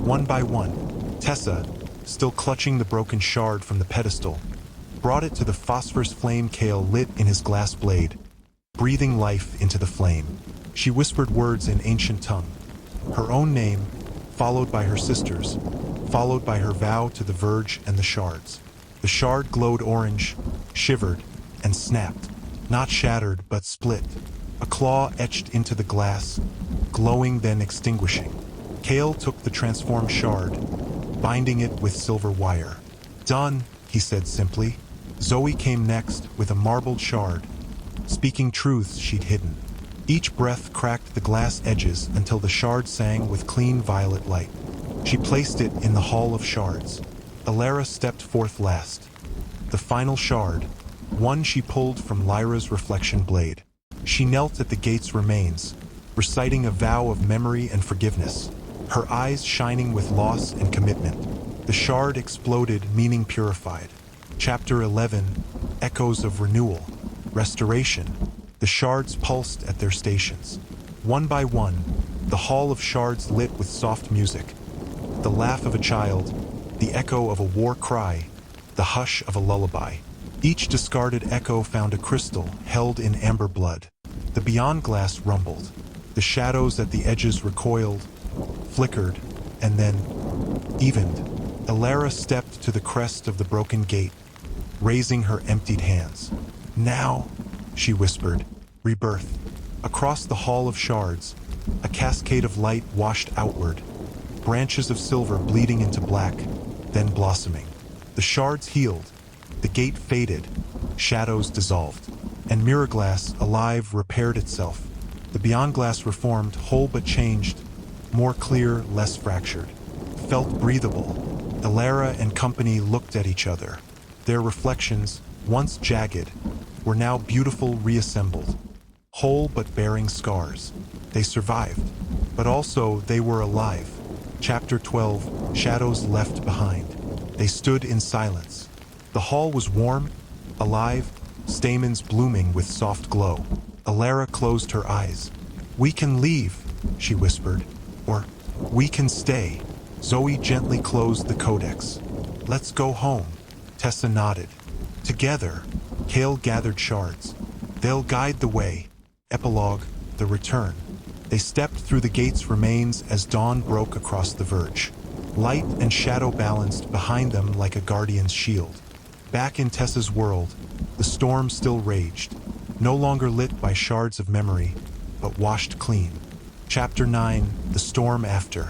one by one. Tessa, still clutching the broken shard from the pedestal, brought it to the phosphorus flame Kale lit in his glass blade, breathing life into the flame. She whispered words in ancient tongue, her own name, followed by her sister's, followed by her vow to the verge and the shards. The shard glowed orange, shivered, and snapped, not shattered but split. A claw etched into the glass, glowing then extinguishing. Kale took the transformed shard, binding it with silver wire. "Done," he said simply. Zoe came next with a marbled shard, speaking truths she'd hidden. Each breath cracked the glass edges until the shard sang with clean violet light. She placed it in the Hall of Shards. Alara stepped forth last. The final shard, one she pulled from Lyra's reflection blade. She knelt at the gate's remains, reciting a vow of memory and forgiveness, her eyes shining with loss and commitment. The shard exploded, meaning purified. Chapter 11, Echoes of Renewal, Restoration. The shards pulsed at their stations. One by one, the Hall of Shards lit with soft music. The laugh of a child, the echo of a war cry, the hush of a lullaby. Each discarded echo found a crystal held in amber blood. The beyond glass rumbled. The shadows at the edges recoiled, flickered, and then evened. Alara stepped to the crest of the broken gate, raising her emptied hands. "Now," she whispered, "rebirth." Across the Hall of Shards, a cascade of light washed outward, branches of silver bleeding into black, then blossoming. The shards healed, the gate faded, shadows dissolved, and mirror glass, alive, repaired itself. The beyond glass reformed, whole but changed, more clear, less fractured. Felt breathable. Alara and company looked at each other. Their reflections, once jagged, were now beautiful, reassembled. Whole but bearing scars. They survived, but also they were alive. Chapter 12, Shadows Left Behind. They stood in silence. The hall was warm, alive, stamens blooming with soft glow. Alara closed her eyes. "We can leave," she whispered. "Or, we can stay." Zoe gently closed the codex. "Let's go home." Tessa nodded. Together, Kale gathered shards. "They'll guide the way." Epilogue, the return. They stepped through the gate's remains as dawn broke across the verge. Light and shadow balanced behind them like a guardian's shield. Back in Tessa's world, the storm still raged, no longer lit by shards of memory, but washed clean. Chapter 9, The Storm After.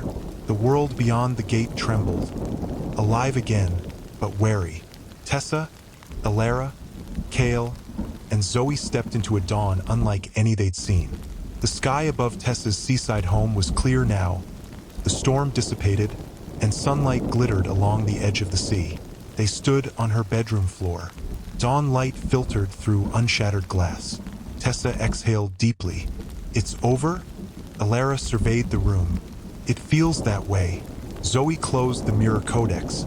The world beyond the gate trembled. Alive again, but wary. Tessa, Alara, Kale, and Zoe stepped into a dawn unlike any they'd seen. The sky above Tessa's seaside home was clear now. The storm dissipated, and sunlight glittered along the edge of the sea. They stood on her bedroom floor. Dawn light filtered through unshattered glass. Tessa exhaled deeply. "It's over?" Alara surveyed the room. "It feels that way." Zoe closed the mirror codex,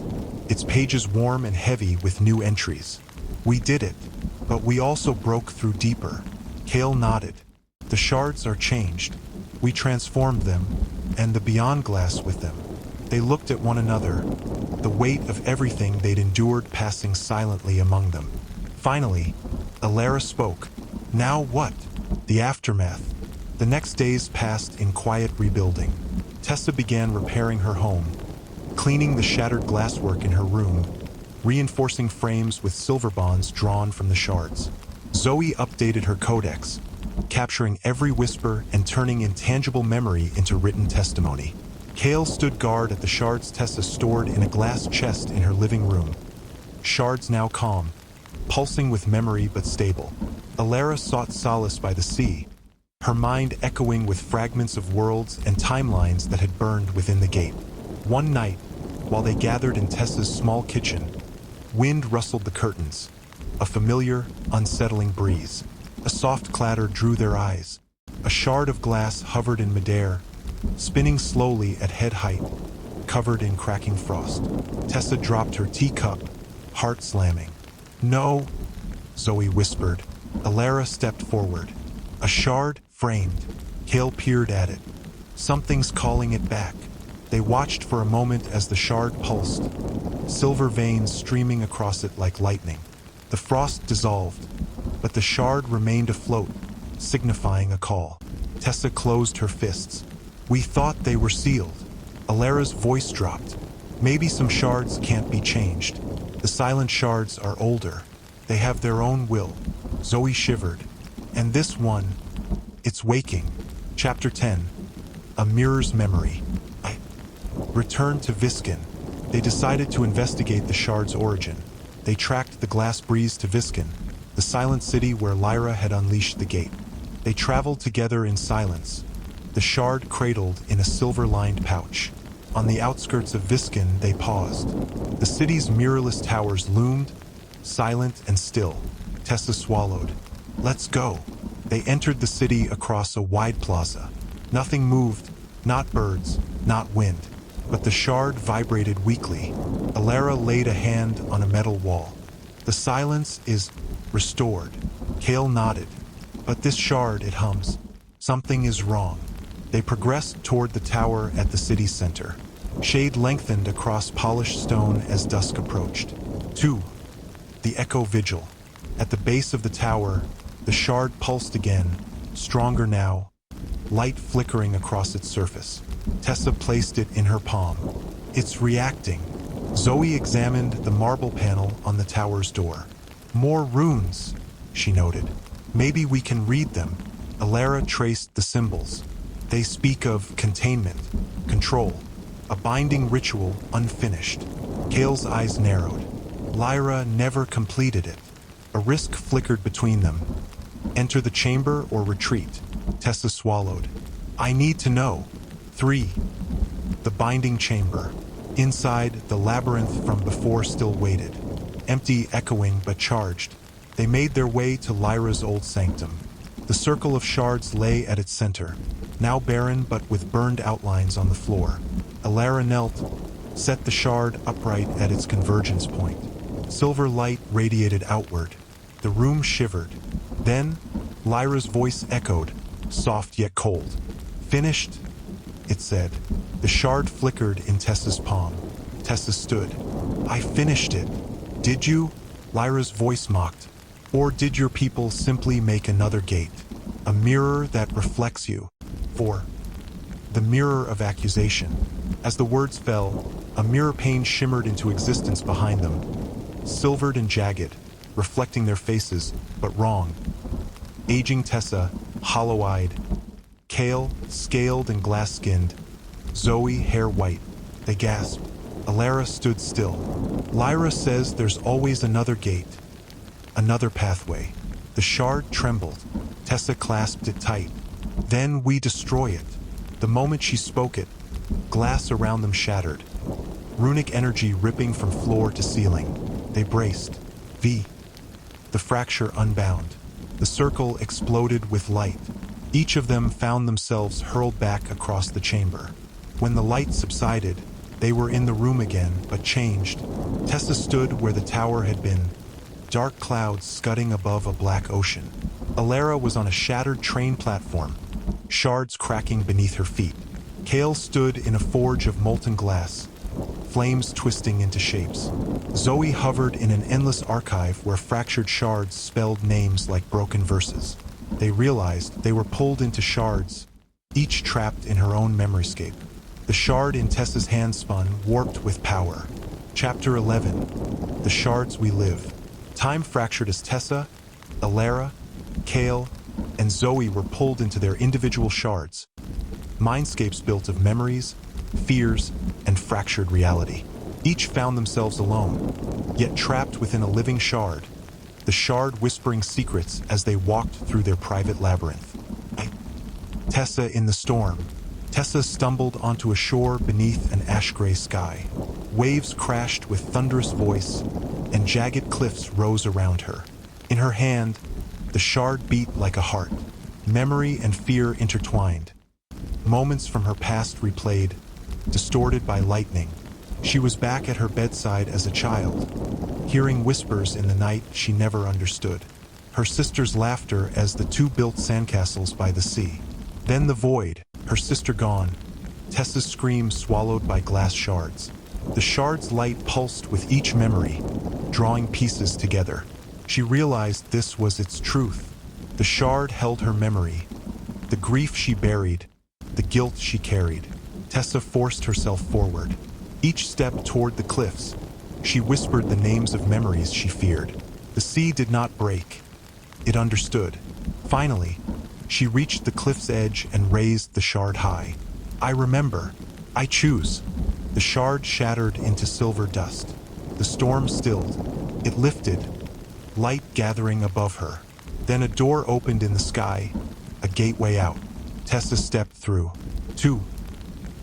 its pages warm and heavy with new entries. "We did it, but we also broke through deeper." Kale nodded. "The shards are changed. We transformed them, and the beyond glass with them." They looked at one another, the weight of everything they'd endured passing silently among them. Finally, Alara spoke. "Now what?" The aftermath. The next days passed in quiet rebuilding. Tessa began repairing her home, cleaning the shattered glasswork in her room, reinforcing frames with silver bonds drawn from the shards. Zoe updated her codex, capturing every whisper and turning intangible memory into written testimony. Kale stood guard at the shards Tessa stored in a glass chest in her living room. Shards now calm, pulsing with memory but stable. Alara sought solace by the sea, her mind echoing with fragments of worlds and timelines that had burned within the gate. One night, while they gathered in Tessa's small kitchen, wind rustled the curtains, a familiar, unsettling breeze. A soft clatter drew their eyes. A shard of glass hovered in midair, spinning slowly at head height, covered in cracking frost. Tessa dropped her teacup, heart slamming. "No," Zoe whispered. Alara stepped forward. A shard, framed. Kale peered at it. Something's calling it back. They watched for a moment as the shard pulsed, silver veins streaming across it like lightning. The frost dissolved, but the shard remained afloat, signifying a call. Tessa closed her fists. We thought they were sealed. Alara's voice dropped. Maybe some shards can't be changed. The silent shards are older. They have their own will. Zoe shivered. And this one, it's waking. Chapter 10. A Mirror's Memory. I returned to Viskin. They decided to investigate the shard's origin. They tracked the glass breeze to Viskin, the silent city where Lyra had unleashed the gate. They traveled together in silence, the shard cradled in a silver-lined pouch. On the outskirts of Viskin, they paused. The city's mirrorless towers loomed, silent and still. Tessa swallowed. Let's go. They entered the city across a wide plaza. Nothing moved, not birds, not wind. But the shard vibrated weakly. Alara laid a hand on a metal wall. The silence is restored. Kale nodded. But this shard, it hums. Something is wrong. They progressed toward the tower at the city center. Shade lengthened across polished stone as dusk approached. 2. The echo vigil. At the base of the tower, the shard pulsed again, stronger now, light flickering across its surface. Tessa placed it in her palm. It's reacting. Zoe examined the marble panel on the tower's door. More runes, she noted. Maybe we can read them. Alara traced the symbols. They speak of containment, control, a binding ritual unfinished. Kale's eyes narrowed. Lyra never completed it. A risk flickered between them. Enter the chamber or retreat. Tessa swallowed. I need to know. 3. The binding chamber. Inside, the labyrinth from before still waited. Empty, echoing, but charged. They made their way to Lyra's old sanctum. The circle of shards lay at its center, now barren but with burned outlines on the floor. Alara knelt, set the shard upright at its convergence point. Silver light radiated outward. The room shivered. Then, Lyra's voice echoed, soft yet cold. Finished? It said. The shard flickered in Tessa's palm. Tessa stood. I finished it. Did you? Lyra's voice mocked. Or did your people simply make another gate? A mirror that reflects you. 4. The mirror of accusation. As the words fell, a mirror pane shimmered into existence behind them. Silvered and jagged, reflecting their faces, but wrong. Aging Tessa, hollow-eyed. Kale, scaled and glass-skinned. Zoe, hair white. They gasped. Alara stood still. Lyra says there's always another gate. Another pathway. The shard trembled. Tessa clasped it tight. Then we destroy it. The moment she spoke it, glass around them shattered. Runic energy ripping from floor to ceiling. They braced. V. The fracture unbound. The circle exploded with light. Each of them found themselves hurled back across the chamber. When the light subsided, they were in the room again, but changed. Tessa stood where the tower had been, dark clouds scudding above a black ocean. Alara was on a shattered train platform, shards cracking beneath her feet. Kale stood in a forge of molten glass, flames twisting into shapes. Zoe hovered in an endless archive where fractured shards spelled names like broken verses. They realized they were pulled into shards, each trapped in her own memoryscape. The shard in Tessa's hand spun, warped with power. Chapter 11. The Shards We Live. Time fractured as Tessa, Alara, Kale, and Zoe were pulled into their individual shards. Mindscapes built of memories, fears, and fractured reality. Each found themselves alone, yet trapped within a living shard, the shard whispering secrets as they walked through their private labyrinth. Tessa in the storm. Tessa stumbled onto a shore beneath an ash-gray sky. Waves crashed with thunderous voice, and jagged cliffs rose around her. In her hand, the shard beat like a heart. Memory and fear intertwined. Moments from her past replayed, distorted by lightning. She was back at her bedside as a child, hearing whispers in the night she never understood. Her sister's laughter as the two built sandcastles by the sea. Then the void, her sister gone. Tessa's scream swallowed by glass shards. The shard's light pulsed with each memory, drawing pieces together. She realized this was its truth. The shard held her memory, the grief she buried, the guilt she carried. Tessa forced herself forward. Each step toward the cliffs, she whispered the names of memories she feared. The sea did not break. It understood. Finally, she reached the cliff's edge and raised the shard high. I remember. I choose. The shard shattered into silver dust. The storm stilled. It lifted, light gathering above her. Then a door opened in the sky, a gateway out. Tessa stepped through. 2.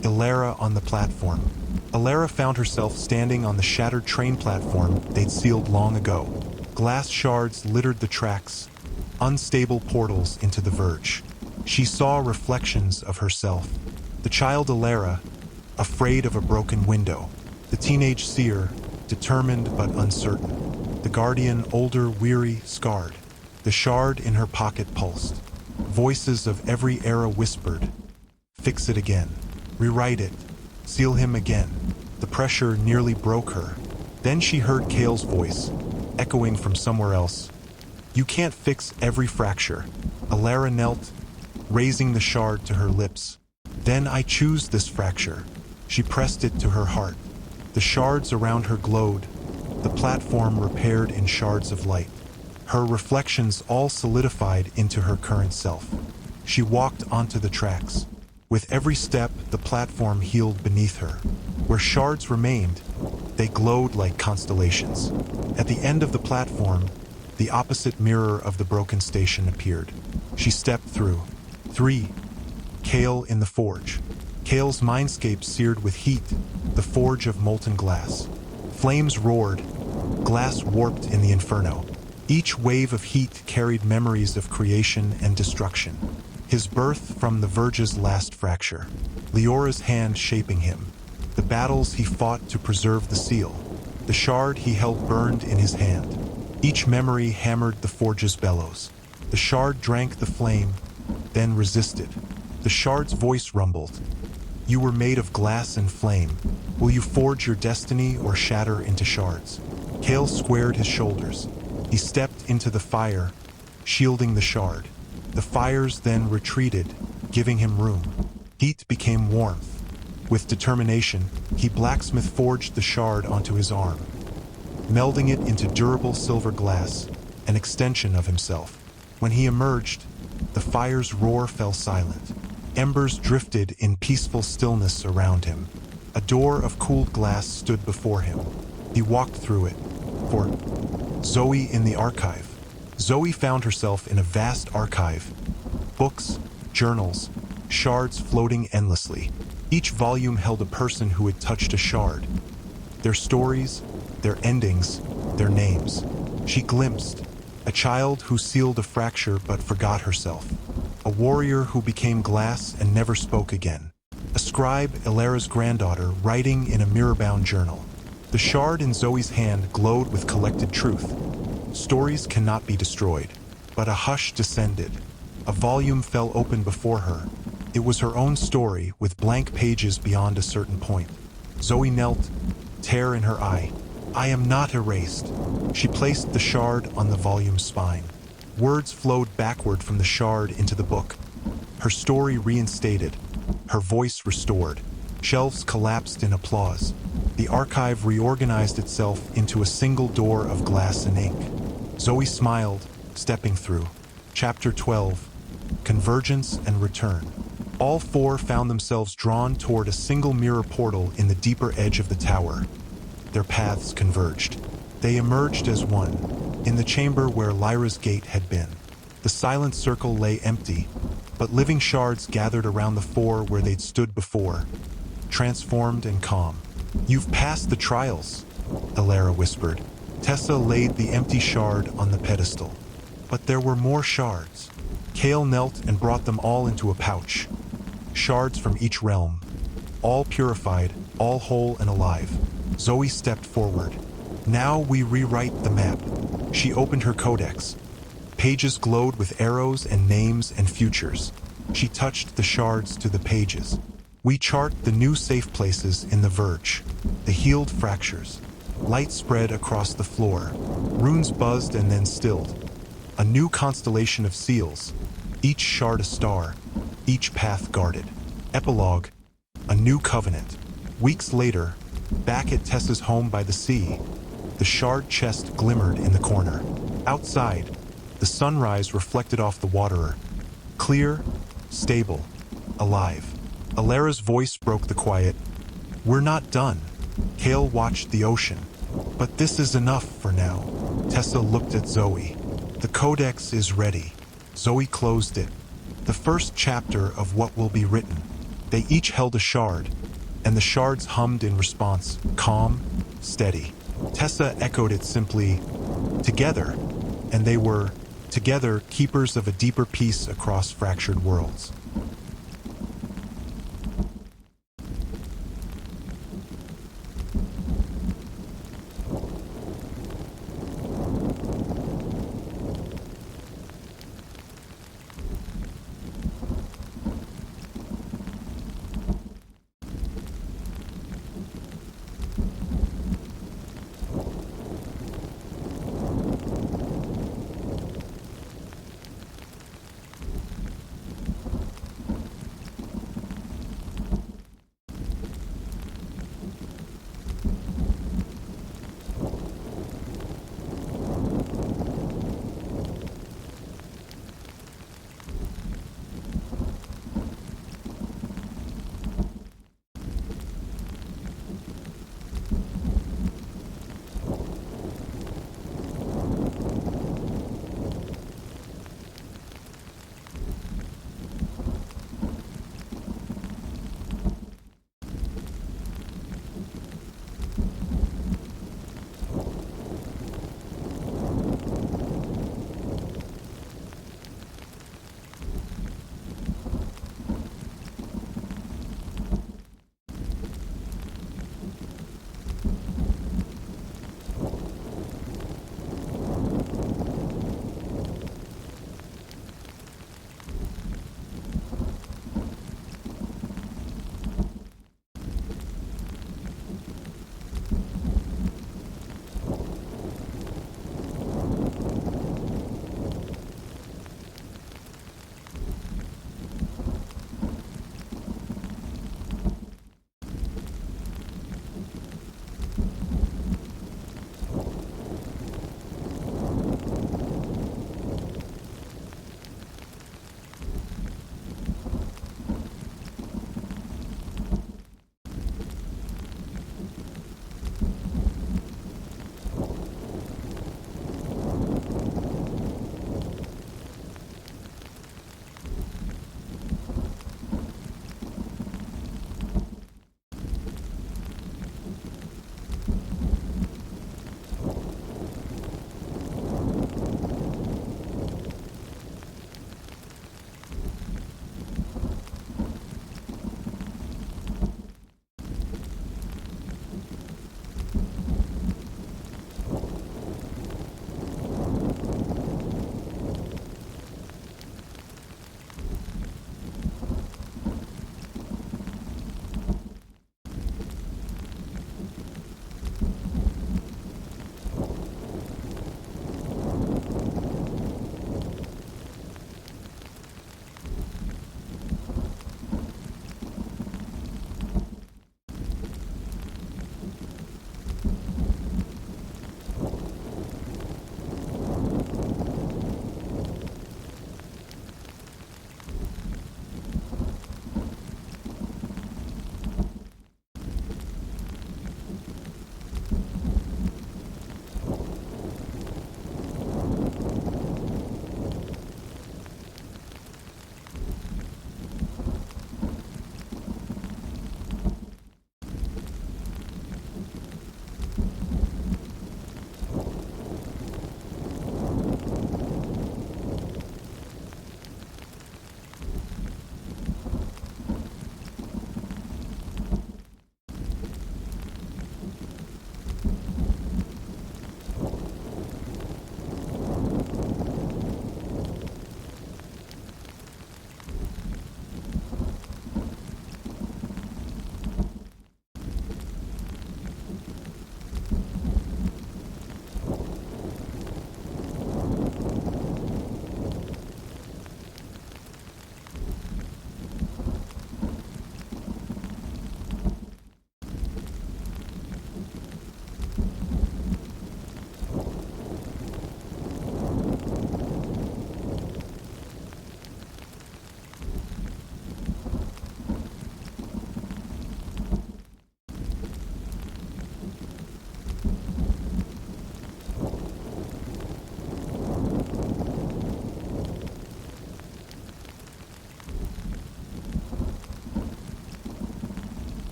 Ilara on the platform. Ilara found herself standing on the shattered train platform they'd sealed long ago. Glass shards littered the tracks, unstable portals into the verge. She saw reflections of herself. The child Ilara, afraid of a broken window. The teenage seer, determined but uncertain. The guardian, older, weary, scarred. The shard in her pocket pulsed. Voices of every era whispered, "Fix it again. Rewrite it. Seal him again." The pressure nearly broke her. Then she heard Kale's voice, echoing from somewhere else. "You can't fix every fracture." Ilara knelt, raising the shard to her lips. "Then I choose this fracture." She pressed it to her heart. The shards around her glowed, the platform repaired in shards of light. Her reflections all solidified into her current self. She walked onto the tracks. With every step, the platform healed beneath her. Where shards remained, they glowed like constellations. At the end of the platform, the opposite mirror of the broken station appeared. She stepped through. 3. Kale in the forge. Kale's mindscape seared with heat, the forge of molten glass. Flames roared, glass warped in the inferno. Each wave of heat carried memories of creation and destruction. His birth from the verge's last fracture. Leora's hand shaping him. The battles he fought to preserve the seal. The shard he held burned in his hand. Each memory hammered the forge's bellows. The shard drank the flame, then resisted. The shard's voice rumbled. "You were made of glass and flame. Will you forge your destiny or shatter into shards?" Kale squared his shoulders. He stepped into the fire, shielding the shard. The fires then retreated, giving him room. Heat became warmth. With determination, he blacksmith forged the shard onto his arm, melding it into durable silver glass, an extension of himself. When he emerged, the fire's roar fell silent. Embers drifted in peaceful stillness around him. A door of cooled glass stood before him. He walked through it. For Zoe in the archive. Zoe found herself in a vast archive. Books, journals, shards floating endlessly. Each volume held a person who had touched a shard. Their stories, their endings, their names. She glimpsed a child who sealed a fracture but forgot herself. A warrior who became glass and never spoke again. A scribe, Ilara's granddaughter, writing in a mirror-bound journal. The shard in Zoe's hand glowed with collected truth. Stories cannot be destroyed. But a hush descended. A volume fell open before her. It was her own story, with blank pages beyond a certain point. Zoe knelt, tear in her eye. "I am not erased." She placed the shard on the volume's spine. Words flowed backward from the shard into the book. Her story reinstated, her voice restored. Shelves collapsed in applause. The archive reorganized itself into a single door of glass and ink. Zoe smiled, stepping through. Chapter 12. Convergence and Return. All four found themselves drawn toward a single mirror portal in the deeper edge of the tower. Their paths converged. They emerged as one, in the chamber where Lyra's gate had been. The silent circle lay empty, but living shards gathered around the four where they'd stood before, transformed and calm. "You've passed the trials," Ilara whispered. Tessa laid the empty shard on the pedestal. But there were more shards. Kale knelt and brought them all into a pouch. Shards from each realm, all purified, all whole and alive. Zoe stepped forward. "Now we rewrite the map." She opened her codex. Pages glowed with arrows and names and futures. She touched the shards to the pages. "We chart the new safe places in the verge, the healed fractures, Light spread across the floor. Runes buzzed and then stilled. A new constellation of seals, each shard a star, each path guarded. Epilogue, a new covenant. Weeks later, back at Tessa's home by the sea, the shard chest glimmered in the corner. Outside, the sunrise reflected off the waterer. Clear, stable, alive. Alara's voice broke the quiet. "We're not done." Kale watched the ocean. "But this is enough for now." Tessa looked at Zoe. "The codex is ready." Zoe closed it. "The first chapter of what will be written." They each held a shard, and the shards hummed in response, calm, steady. Tessa echoed it simply, "Together," and they were, together, keepers of a deeper peace across fractured worlds.